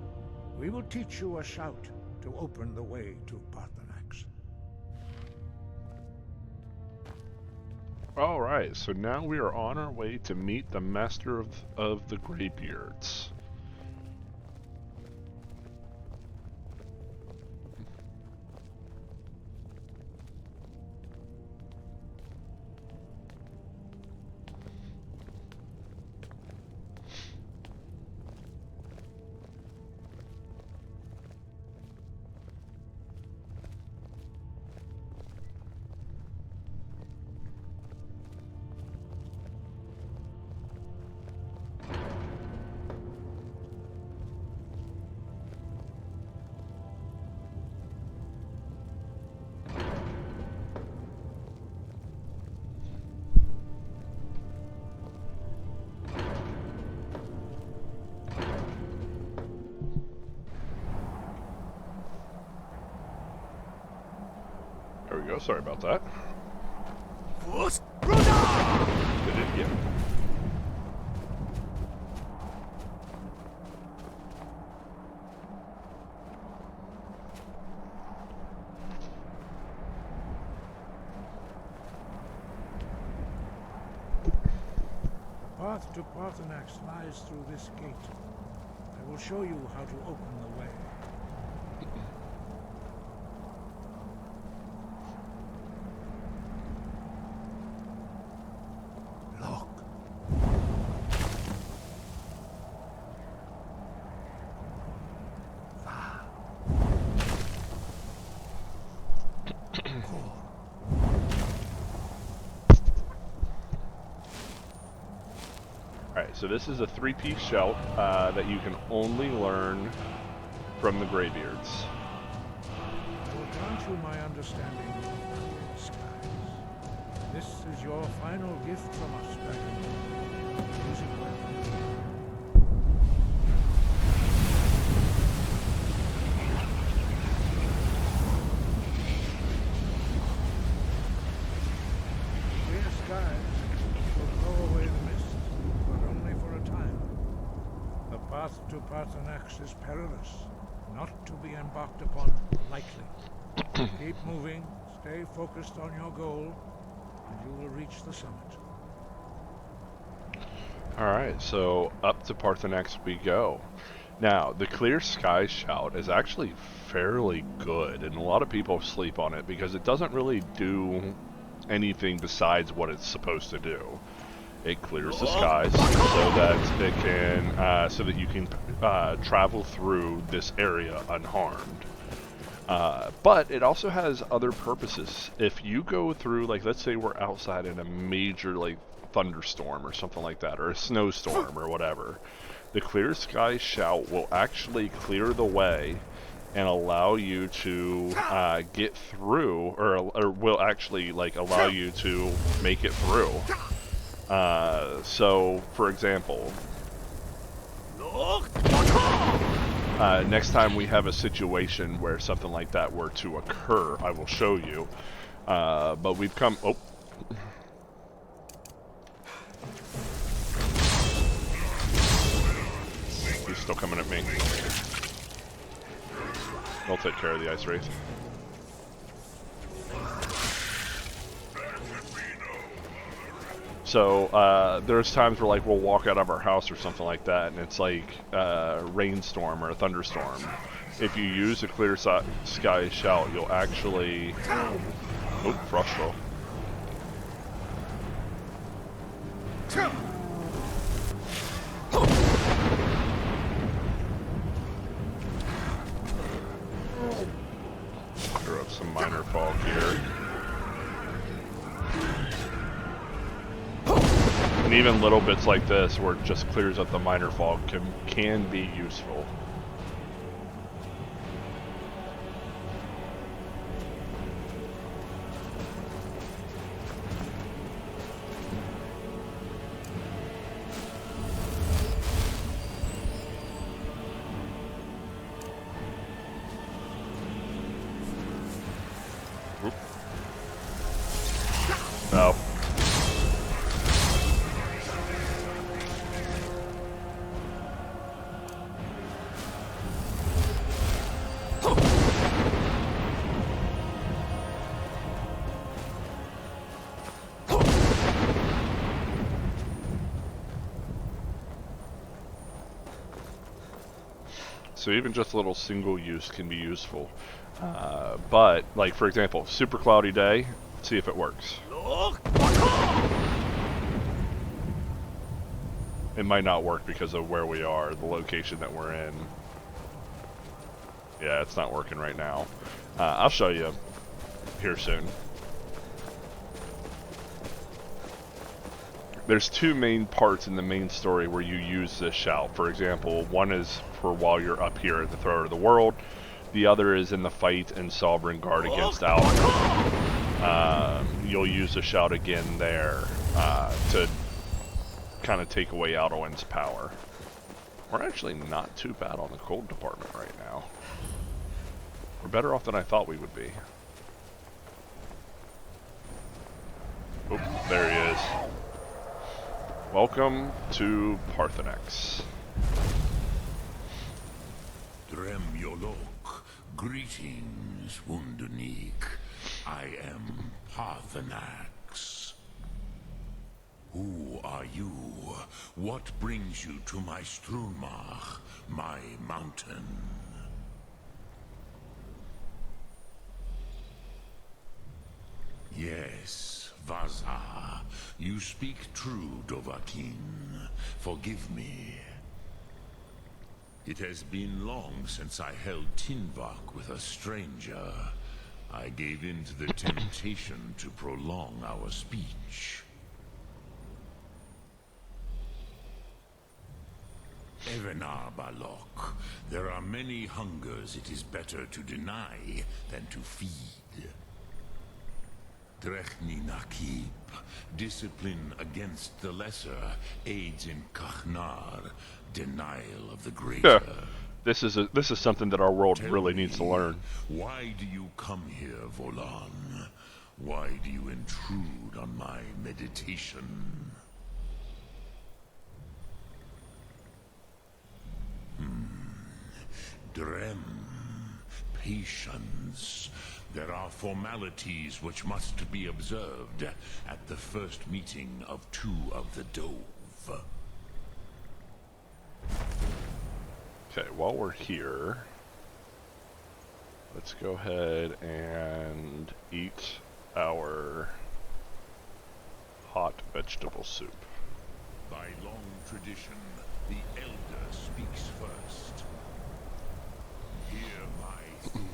We will teach you a shout to open the way to Paarthurnax. Alright, so now we are on our way to meet the Master of the Greybeards. we go. Sorry about that. Did it? Yeah. The path to Parthenax lies through this gate. I will show you how to open the way. Look. Alright, so this is a 3-piece shout that you can only learn from the Greybeards. I will grant you my understanding of the skies. This is your final gift from us, Dragon. Use it well. Clear skies will blow away the mist, but only for a time. The path to Parthenax is perilous, not to be embarked upon lightly. Keep moving, stay focused on your goal, and you will reach the summit. Alright, so up to Parthenax we go. Now, the Clear Sky shout is actually fairly good, and a lot of people sleep on it because it doesn't really do anything besides what it's supposed to do. It clears the skies so that it can, so that you can travel through this area unharmed. But it also has other purposes. If you go through, like, let's say we're outside in a major, like, thunderstorm or something like that, or a snowstorm or whatever, the Clear Sky shout will actually clear the way and allow you to get through, or will actually, like, allow you to make it through. So, for example, next time we have a situation where something like that were to occur, I will show you. But we've come... Oh. He's still coming at me. I'll take care of the Ice Wraith. So, there's times where, like, we'll walk out of our house or something like that, and it's like a rainstorm or a thunderstorm. If you use a Clear Sky shout, you'll actually... Oh, Frost Roll. Throw up some minor fog here. And even little bits like this, where it just clears up the minor fog, can be useful. Oop. Oh. So even just a little single use can be useful. But, like, for example, super cloudy day, see if it works. It might not work because of where we are, the location that we're in. Yeah, it's not working right now. I'll show you here soon. There's two main parts in the main story where you use this shout. For example, one is for while you're up here at the Thrower of the World. The other is in the fight in Sovereign Guard against Alduins. You'll use the shout again there to kind of take away Alduin's power. We're actually not too bad on the cold department right now. We're better off than I thought we would be. There he is. Welcome to Parthenax. Drem Yolok, greetings, Wundernik. I am Parthenax. Who are you? What brings you to my Strunmach, my mountain? Yes, Vaza. You speak true, Dovahkiin. Forgive me. It has been long since I held Tinvak with a stranger. I gave in to the temptation to prolong our speech. Evenar Balok, there are many hungers it is better to deny than to feed. Drechni Nakib, discipline against the lesser aids in Kachnar, denial of the greater. This is something that our world really needs to learn. Why do you come here, Volan? Why do you intrude on my meditation? Drem, patience. There are formalities which must be observed at the first meeting of two of the Dove. Okay, while we're here, let's go ahead and eat our hot vegetable soup. By long tradition, the Elder speaks first. Hear my theme.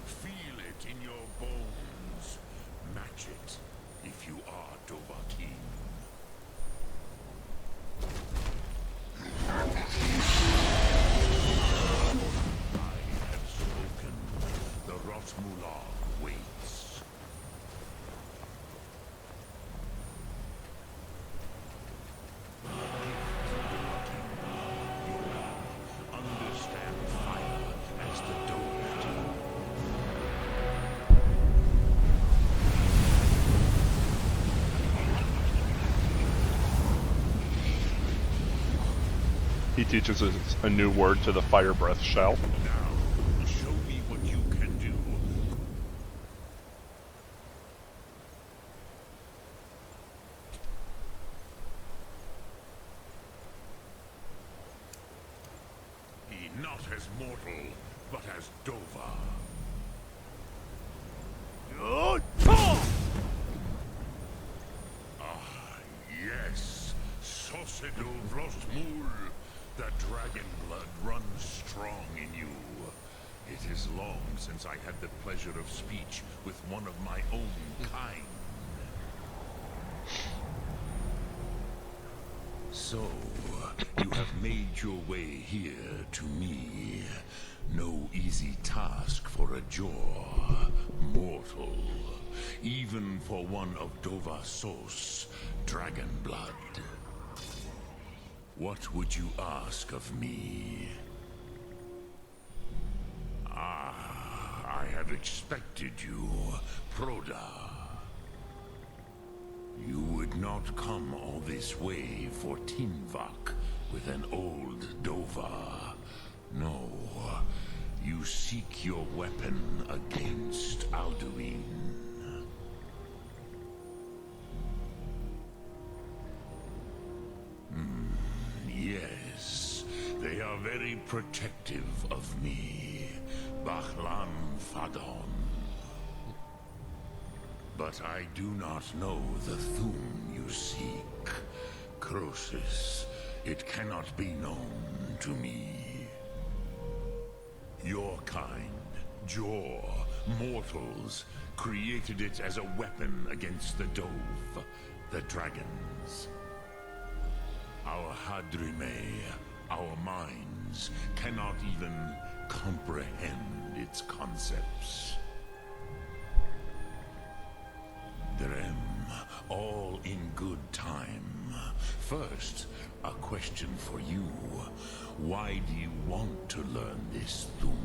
Feel it in your bones. Match it if you are Dovahkiin. I have spoken. The Rotmulag waits. Understand fire as the Dove do. He teaches us a new word to the fire breath shout. Now, show me what you can do. Be not as mortal, but as Dova. Ah, yes. Sosedo Vrostmul. The dragon blood runs strong in you. It is long since I had the pleasure of speech with one of my own kind. So, you have made your way here to me. No easy task for a jaw, mortal. Even for one of Dovasos, dragon blood. What would you ask of me? Ah, I have expected you, Proda. You would not come all this way for Tinvak with an old Dova. No, you seek your weapon against Alduin. Yes, they are very protective of me, Bachlan Fadon. But I do not know the Thum you seek. Croesus, it cannot be known to me. Your kind, Jor, mortals, created it as a weapon against the Dove, the dragons. Our Hadrime, our minds, cannot even comprehend its concepts. Drem, all in good time. First, a question for you. Why do you want to learn this Thum?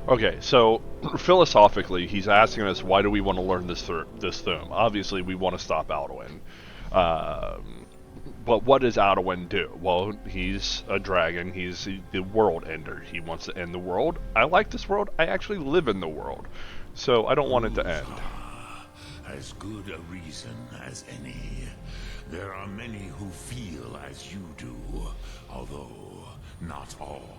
Okay, so philosophically, he's asking us why do we want to learn this theme? Obviously, we want to stop Alduin. But what does Alduin do? Well, he's a dragon. He's the world ender. He wants to end the world. I like this world. I actually live in the world, so I don't want it to end. As good a reason as any. There are many who feel as you do, although not all.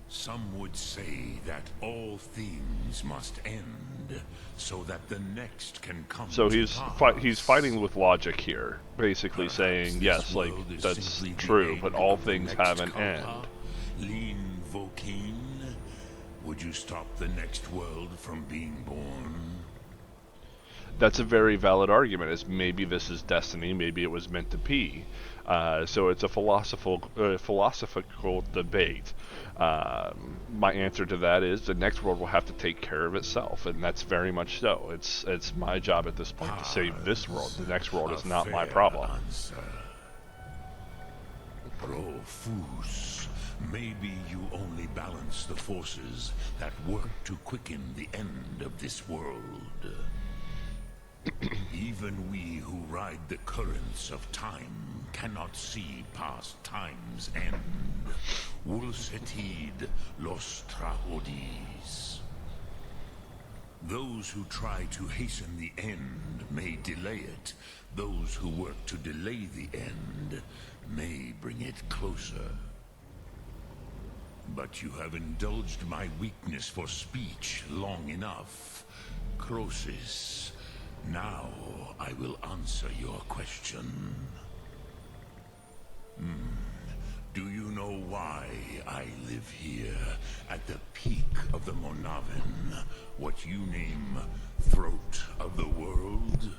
Some would say that all things must end, so that the next can come. So he's he's fighting with logic here, basically Perhaps saying yes, like that's true, but all things have an end. Lean Vokine, would you stop the next world from being born? That's a very valid argument. Is maybe this is destiny, maybe it was meant to be. So it's a philosophical debate. My answer to that is the next world will have to take care of itself, and that's very much so. It's my job at this point to save this world. The next world is not my problem. Profus, maybe you only balance the forces that work to quicken the end of this world. Even we who ride the currents of time cannot see past time's end. Wulsetid los trahodis. Those who try to hasten the end may delay it. Those who work to delay the end may bring it closer. But you have indulged my weakness for speech long enough. Croesus. Now, I will answer your question. Do you know why I live here, at the peak of the Monavin, what you name throat of the world?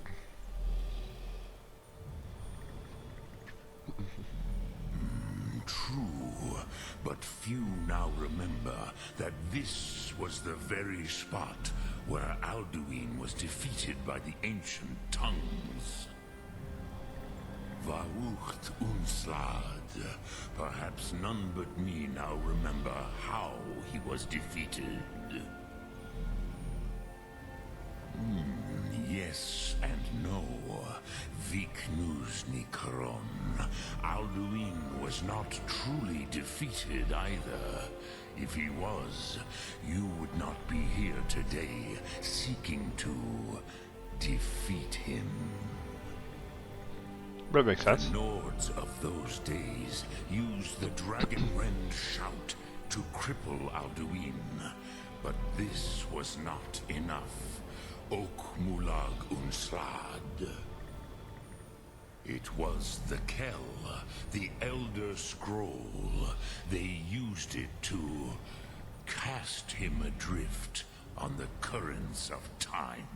True, but few now remember that this was the very spot where Alduin was defeated by the ancient tongues. Vaucht Unslad. Perhaps none but me now remember how he was defeated. Yes and no. Viknus Nikaron. Alduin was not truly defeated either. If he was, you would not be here today seeking to defeat him. That makes sense. The Nords of those days used the Dragonrend shout to cripple Alduin, but this was not enough. Ok Mulag Unslad. It was the Kell, the Elder Scroll. They used it to cast him adrift on the currents of time.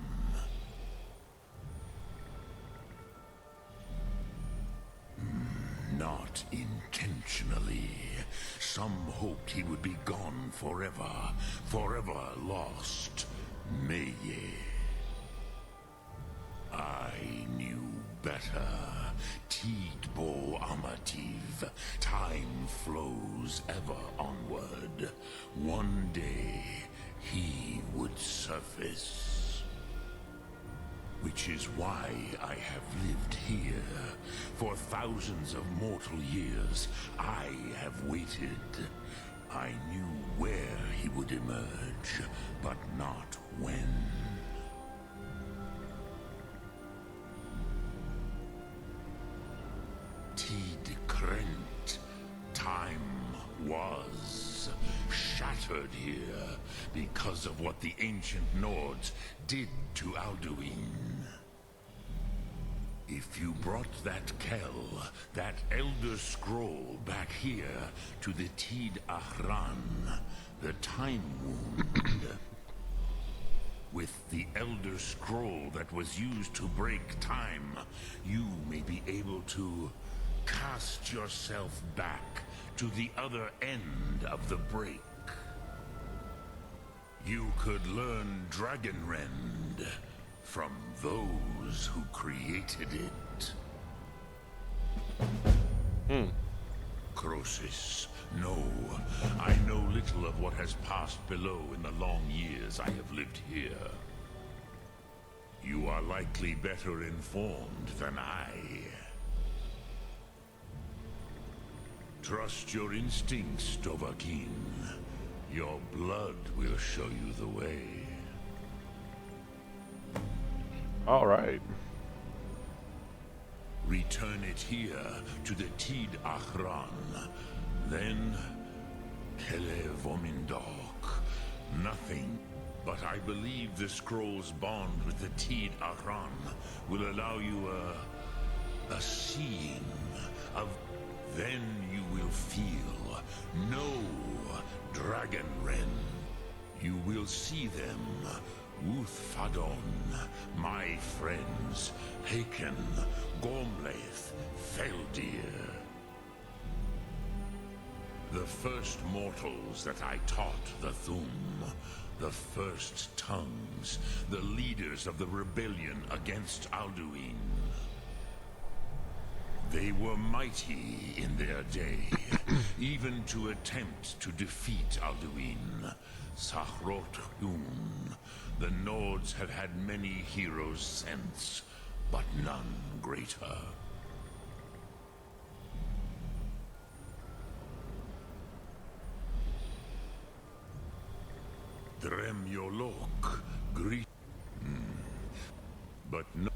Not intentionally. Some hoped he would be gone forever, forever lost. Meye. I knew better. Tidbo Amativ. Time flows ever onward. One day, he would surface. Which is why I have lived here. For thousands of mortal years, I have waited. I knew where he would emerge, but not when. Tid Krent. Time was shattered here because of what the ancient Nords did to Alduin. If you brought that Kell, that Elder Scroll back here to the Tid Ahran, the Time Wound, with the Elder Scroll that was used to break time, you may be able to cast yourself back to the other end of the break. You could learn Dragonrend from those who created it. Croesus, No, I know little of what has passed below in the long years I have lived here. You are likely better informed than I. Trust your instincts, Dovahkiin. Your blood will show you the way. All right. Return it here to the Tid Achran. Then, Kele Vomindok. Nothing. But I believe the scroll's bond with the Tid Achran will allow you a seeing of... Then you will feel no Dragon Wren. You will see them. Uthfadon, my friends, Haken, Gormlaith, Feldir. The first mortals that I taught the Thum, the first tongues, the leaders of the rebellion against Alduin. They were mighty in their day, even to attempt to defeat Alduin. Sahrot Hun. The Nords have had many heroes since, but none greater. Drem Yolok, Gri... But no...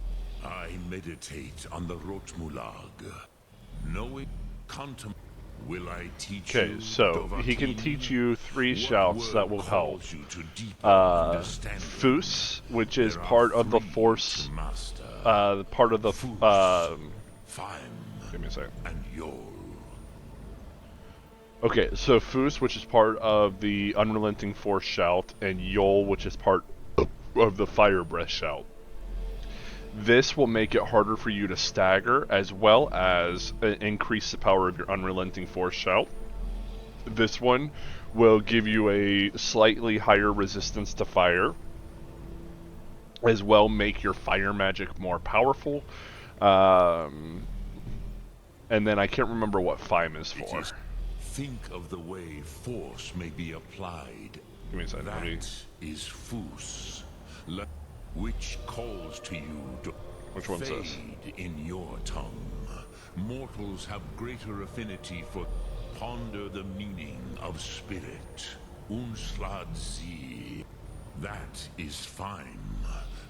I meditate on the Rotmulag. Knowing... Will I teach Okay, you, so he can Dovahkiin? teach you 3 What shouts that word will help. calls you to deeper understanding? Foos, which is There are part of the 3 Force, to master. part of the, Foos, Faim, give me a second. and Yol. Okay, so Foos, which is part of the Unrelenting Force shout, and Yol, which is part of the Fire Breath shout. This will make it harder for you to stagger, as well as increase the power of your Unrelenting Force shout. This one will give you a slightly higher resistance to fire, as well make your fire magic more powerful. And then I can't remember what Fime is for. Think of the way force may be applied. Give me a second. That is Foos, which calls to you to Which one fade says? in your tongue. Mortals have greater affinity for... Ponder the meaning of spirit. Unslad Zi. That is fine.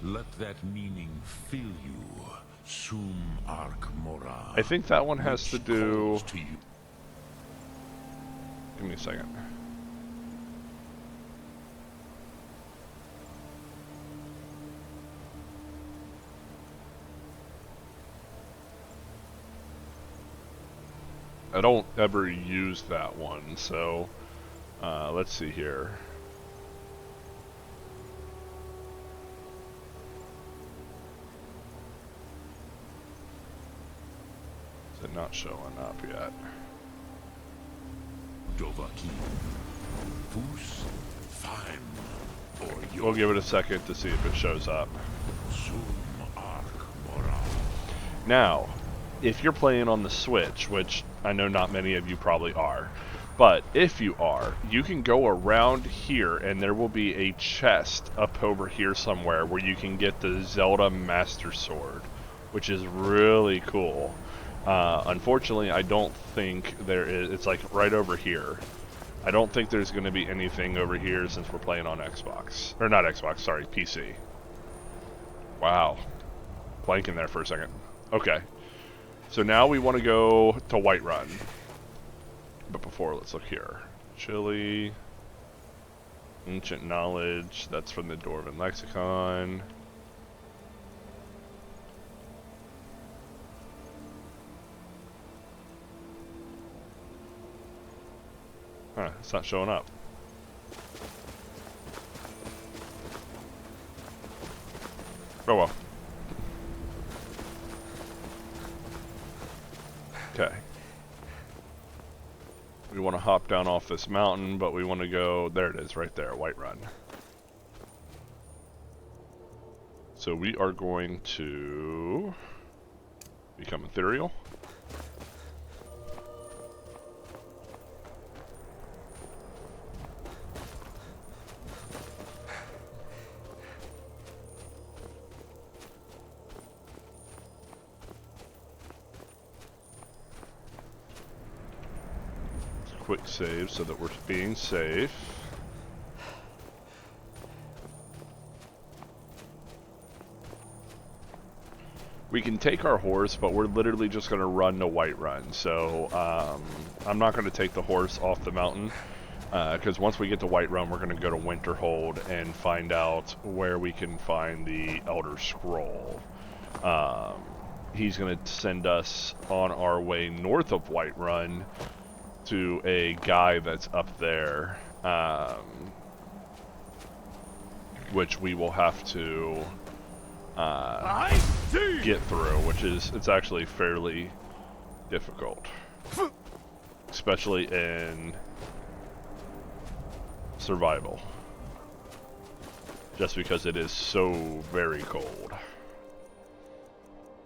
Let that meaning fill you. Sum Ark Mora. I think that one has to which do... calls to you. Give me a second. I don't ever use that one, so let's see here. Is it not showing up yet? Dovahkiin. Foos, Faim, or Yol. We'll give it a second to see if it shows up. Sum Ark Mora. Now, if you're playing on the Switch, which I know not many of you probably are, but if you are, you can go around here and there will be a chest up over here somewhere where you can get the Zelda Master Sword, which is really cool. Unfortunately, I don't think there is. It's like right over here. I don't think there's going to be anything over here since we're playing on Xbox. Or not Xbox, sorry, PC. Wow. Blanking there for a second. Okay. So now we want to go to Whiterun. But before, let's look here. Chile. Ancient Knowledge. That's from the Dwarven Lexicon. Huh, it's not showing up. Oh well. Okay. We want to hop down off this mountain, but we want to go... There it is, right there, Whiterun. So we are going to become ethereal. quick save so that we're being safe. We can take our horse, but we're literally just going to run to Whiterun. So I'm not going to take the horse off the mountain, because once we get to Whiterun, we're going to go to Winterhold and find out where we can find the Elder Scroll. He's going to send us on our way north of Whiterun to a guy that's up there, which we will have to get through, it's actually fairly difficult, especially in survival, just because it is so very cold.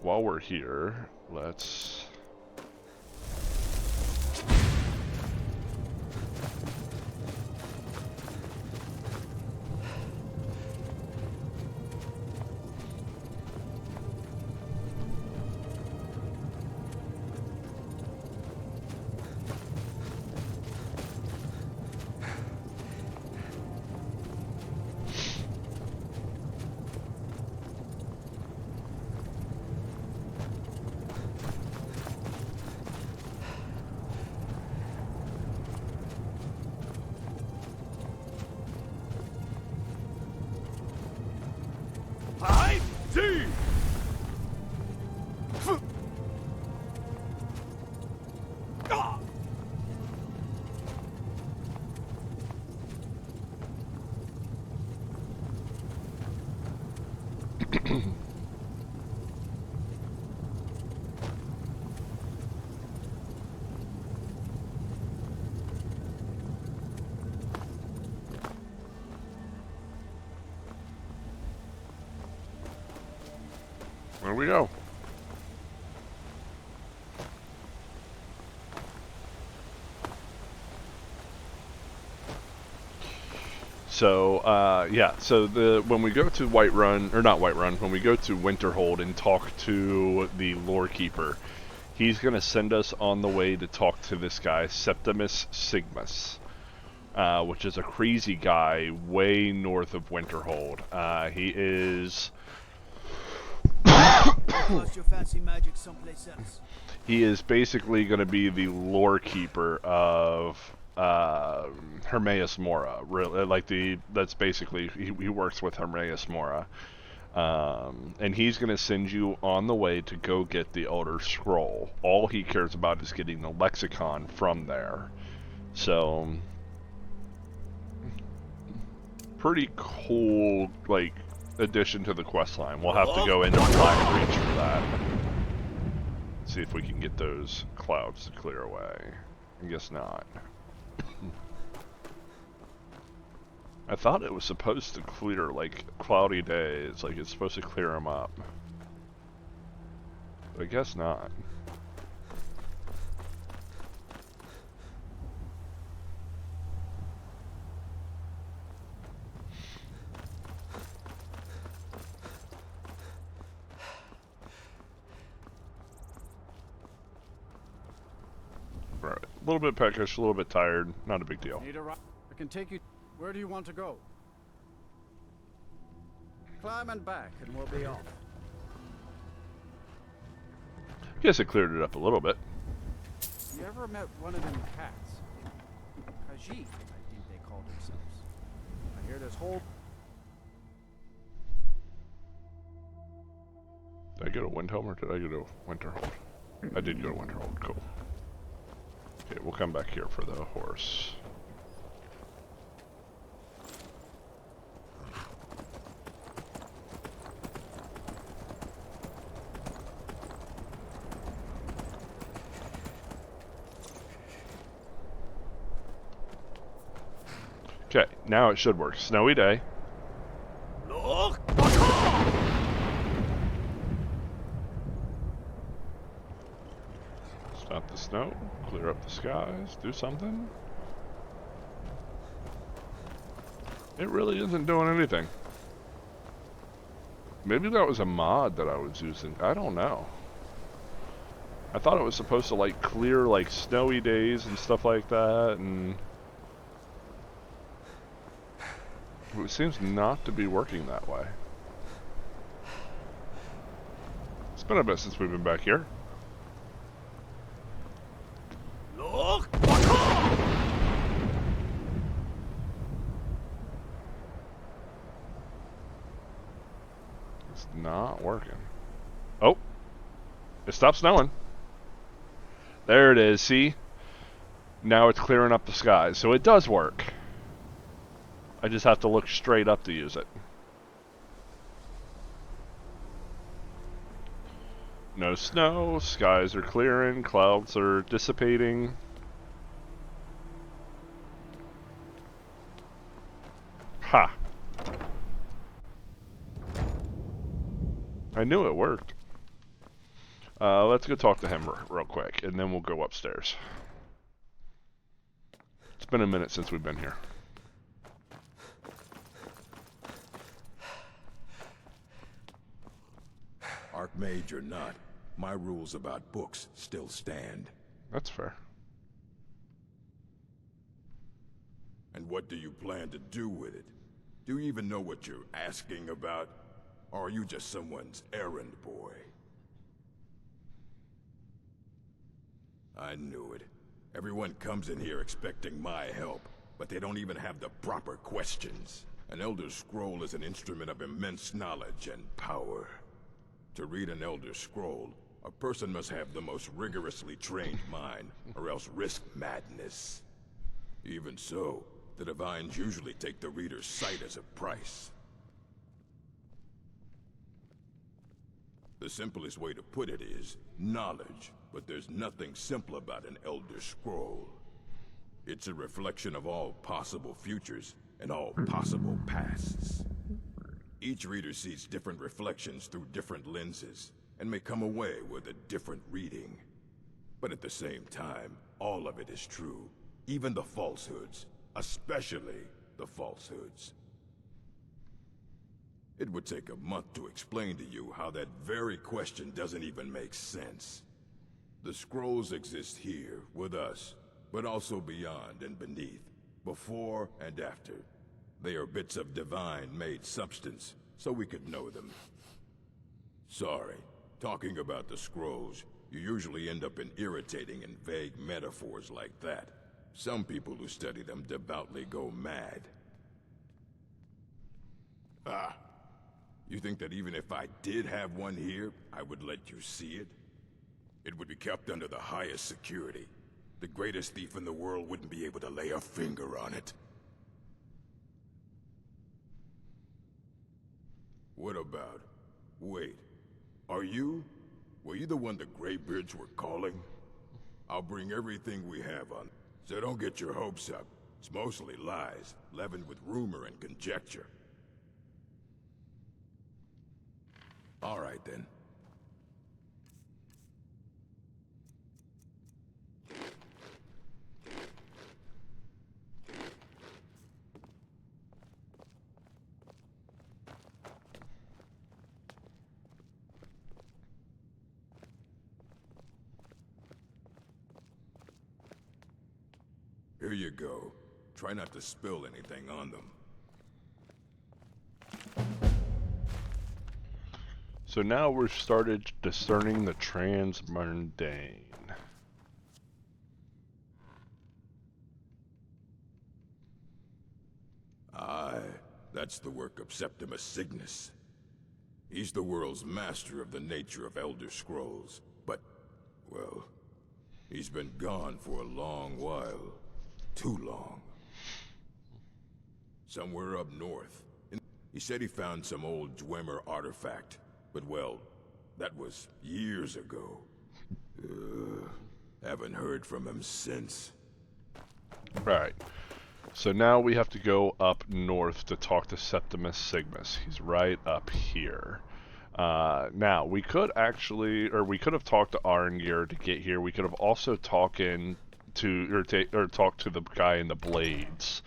While we're here, let's... There we go. So, yeah, so when we go to Whiterun, or not Whiterun, when we go to Winterhold and talk to the Lore Keeper, he's going to send us on the way to talk to this guy, Septimus Sigmus, which is a crazy guy way north of Winterhold. He is... Your fancy magic someplace else. He is basically going to be the lore keeper of Hermaeus Mora. That's basically he works with Hermaeus Mora, and he's going to send you on the way to go get the Elder Scroll. All he cares about is getting the lexicon from there. So, pretty cool, like, addition to the quest line. We'll have to go into Black Reach for that. See if we can get those clouds to clear away. I guess not. I thought it was supposed to clear, like, cloudy days. Like, it's supposed to clear them up. But I guess not. Right. A little bit peckish, a little bit tired. Not a big deal. Need a ride? I can take you. Where do you want to go? Climb and back, and we'll be off. Guess it cleared it up a little bit. You ever met one of them cats? Khajiit, I think they called themselves. I hear this whole... Did I go to Windhelm or did I go to Winterhold? I did go to Winterhold. Cool. Okay, we'll come back here for the horse. Okay, now it should work. Snowy day. Stop the snow, clear up the skies, do something. It really isn't doing anything. Maybe that was a mod that I was using. I don't know. I thought it was supposed to like clear like snowy days and stuff like that, and it seems not to be working that way. It's been a bit since we've been back here. Look! It's not working. Oh! It stopped snowing. There it is, see? Now it's clearing up the sky, so it does work. I just have to look straight up to use it. No snow, skies are clearing, clouds are dissipating. Ha! I knew it worked. Let's go talk to him real quick, and then we'll go upstairs. It's been a minute since we've been here. Archmage or not, my rules about books still stand. That's fair. And what do you plan to do with it? Do you even know what you're asking about? Or are you just someone's errand boy? I knew it. Everyone comes in here expecting my help, but they don't even have the proper questions. An Elder Scroll is an instrument of immense knowledge and power. To read an Elder Scroll, a person must have the most rigorously trained mind, or else risk madness. Even so, the Divines usually take the reader's sight as a price. The simplest way to put it is knowledge, but there's nothing simple about an Elder Scroll. It's a reflection of all possible futures and all possible pasts. Each reader sees different reflections through different lenses, and may come away with a different reading. But at the same time, all of it is true, even the falsehoods, especially the falsehoods. It would take a month to explain to you how that very question doesn't even make sense. The scrolls exist here, with us, but also beyond and beneath, before and after. They are bits of divine-made substance, so we could know them. Sorry, talking about the scrolls, you usually end up in irritating and vague metaphors like that. Some people who study them devoutly go mad. Ah, you think that even if I did have one here, I would let you see it? It would be kept under the highest security. The greatest thief in the world wouldn't be able to lay a finger on it. What about... Wait, were you the one the Greybeards were calling? I'll bring everything we have on, so don't get your hopes up. It's mostly lies, leavened with rumor and conjecture. All right, then. Here you go. Try not to spill anything on them. So now we've started discerning the transmundane. Aye, that's the work of Septimus Cygnus. He's the world's master of the nature of Elder Scrolls, but, well, he's been gone for a long while. Too long. Somewhere up north. He said he found some old Dwemer artifact, but well, that was years ago. Haven't heard from him since. Right. So now we have to go up north to talk to Septimus Cygnus. He's right up here. Now, we could have talked to Arngir to get here. We could have also talked to the guy in the blades.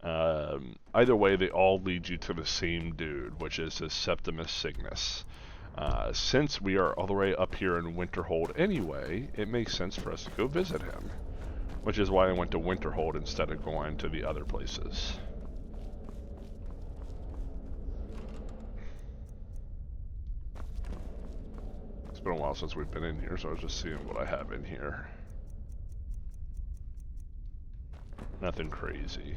Either way, they all lead you to the same dude, which is this Septimus Cygnus. Since we are all the way up here in Winterhold anyway, it makes sense for us to go visit him. Which is why I went to Winterhold instead of going to the other places. It's been a while since we've been in here, so I was just seeing what I have in here. Nothing crazy.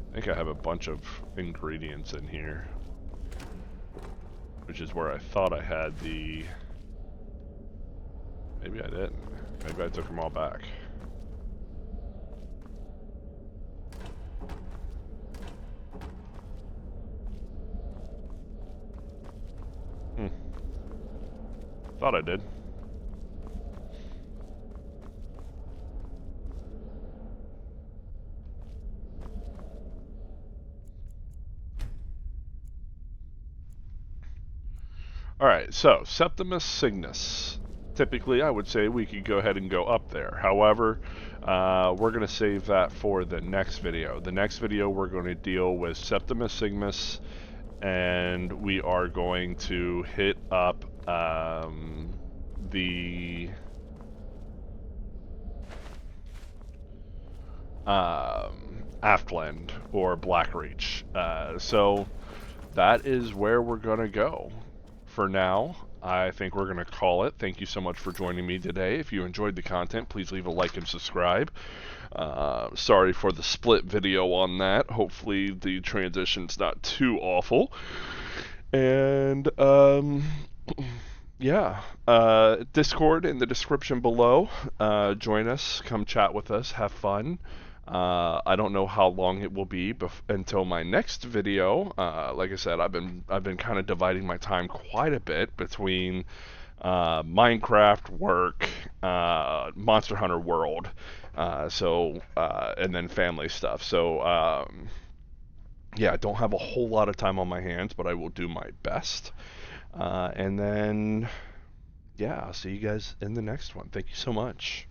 I think I have a bunch of ingredients in here. Which is where I thought I had the... Maybe I didn't. Maybe I took them all back. Thought I did. Alright, so Septimus Cygnus. Typically, I would say we could go ahead and go up there. However, we're going to save that for the next video. The next video, we're going to deal with Septimus Cygnus, and we are going to hit up the Aftland or Blackreach. So that is where we're going to go. For now, I think we're going to call it. Thank you so much for joining me today. If you enjoyed the content, please leave a like and subscribe. Sorry for the split video on that. Hopefully the transition's not too awful. And, yeah. Discord in the description below. Join us. Come chat with us. Have fun. I don't know how long it will be until my next video. Like I said, I've been kind of dividing my time quite a bit between Minecraft, work, Monster Hunter World, and then family stuff. So yeah, I don't have a whole lot of time on my hands, but I will do my best. And then yeah, I'll see you guys in the next one. Thank you so much.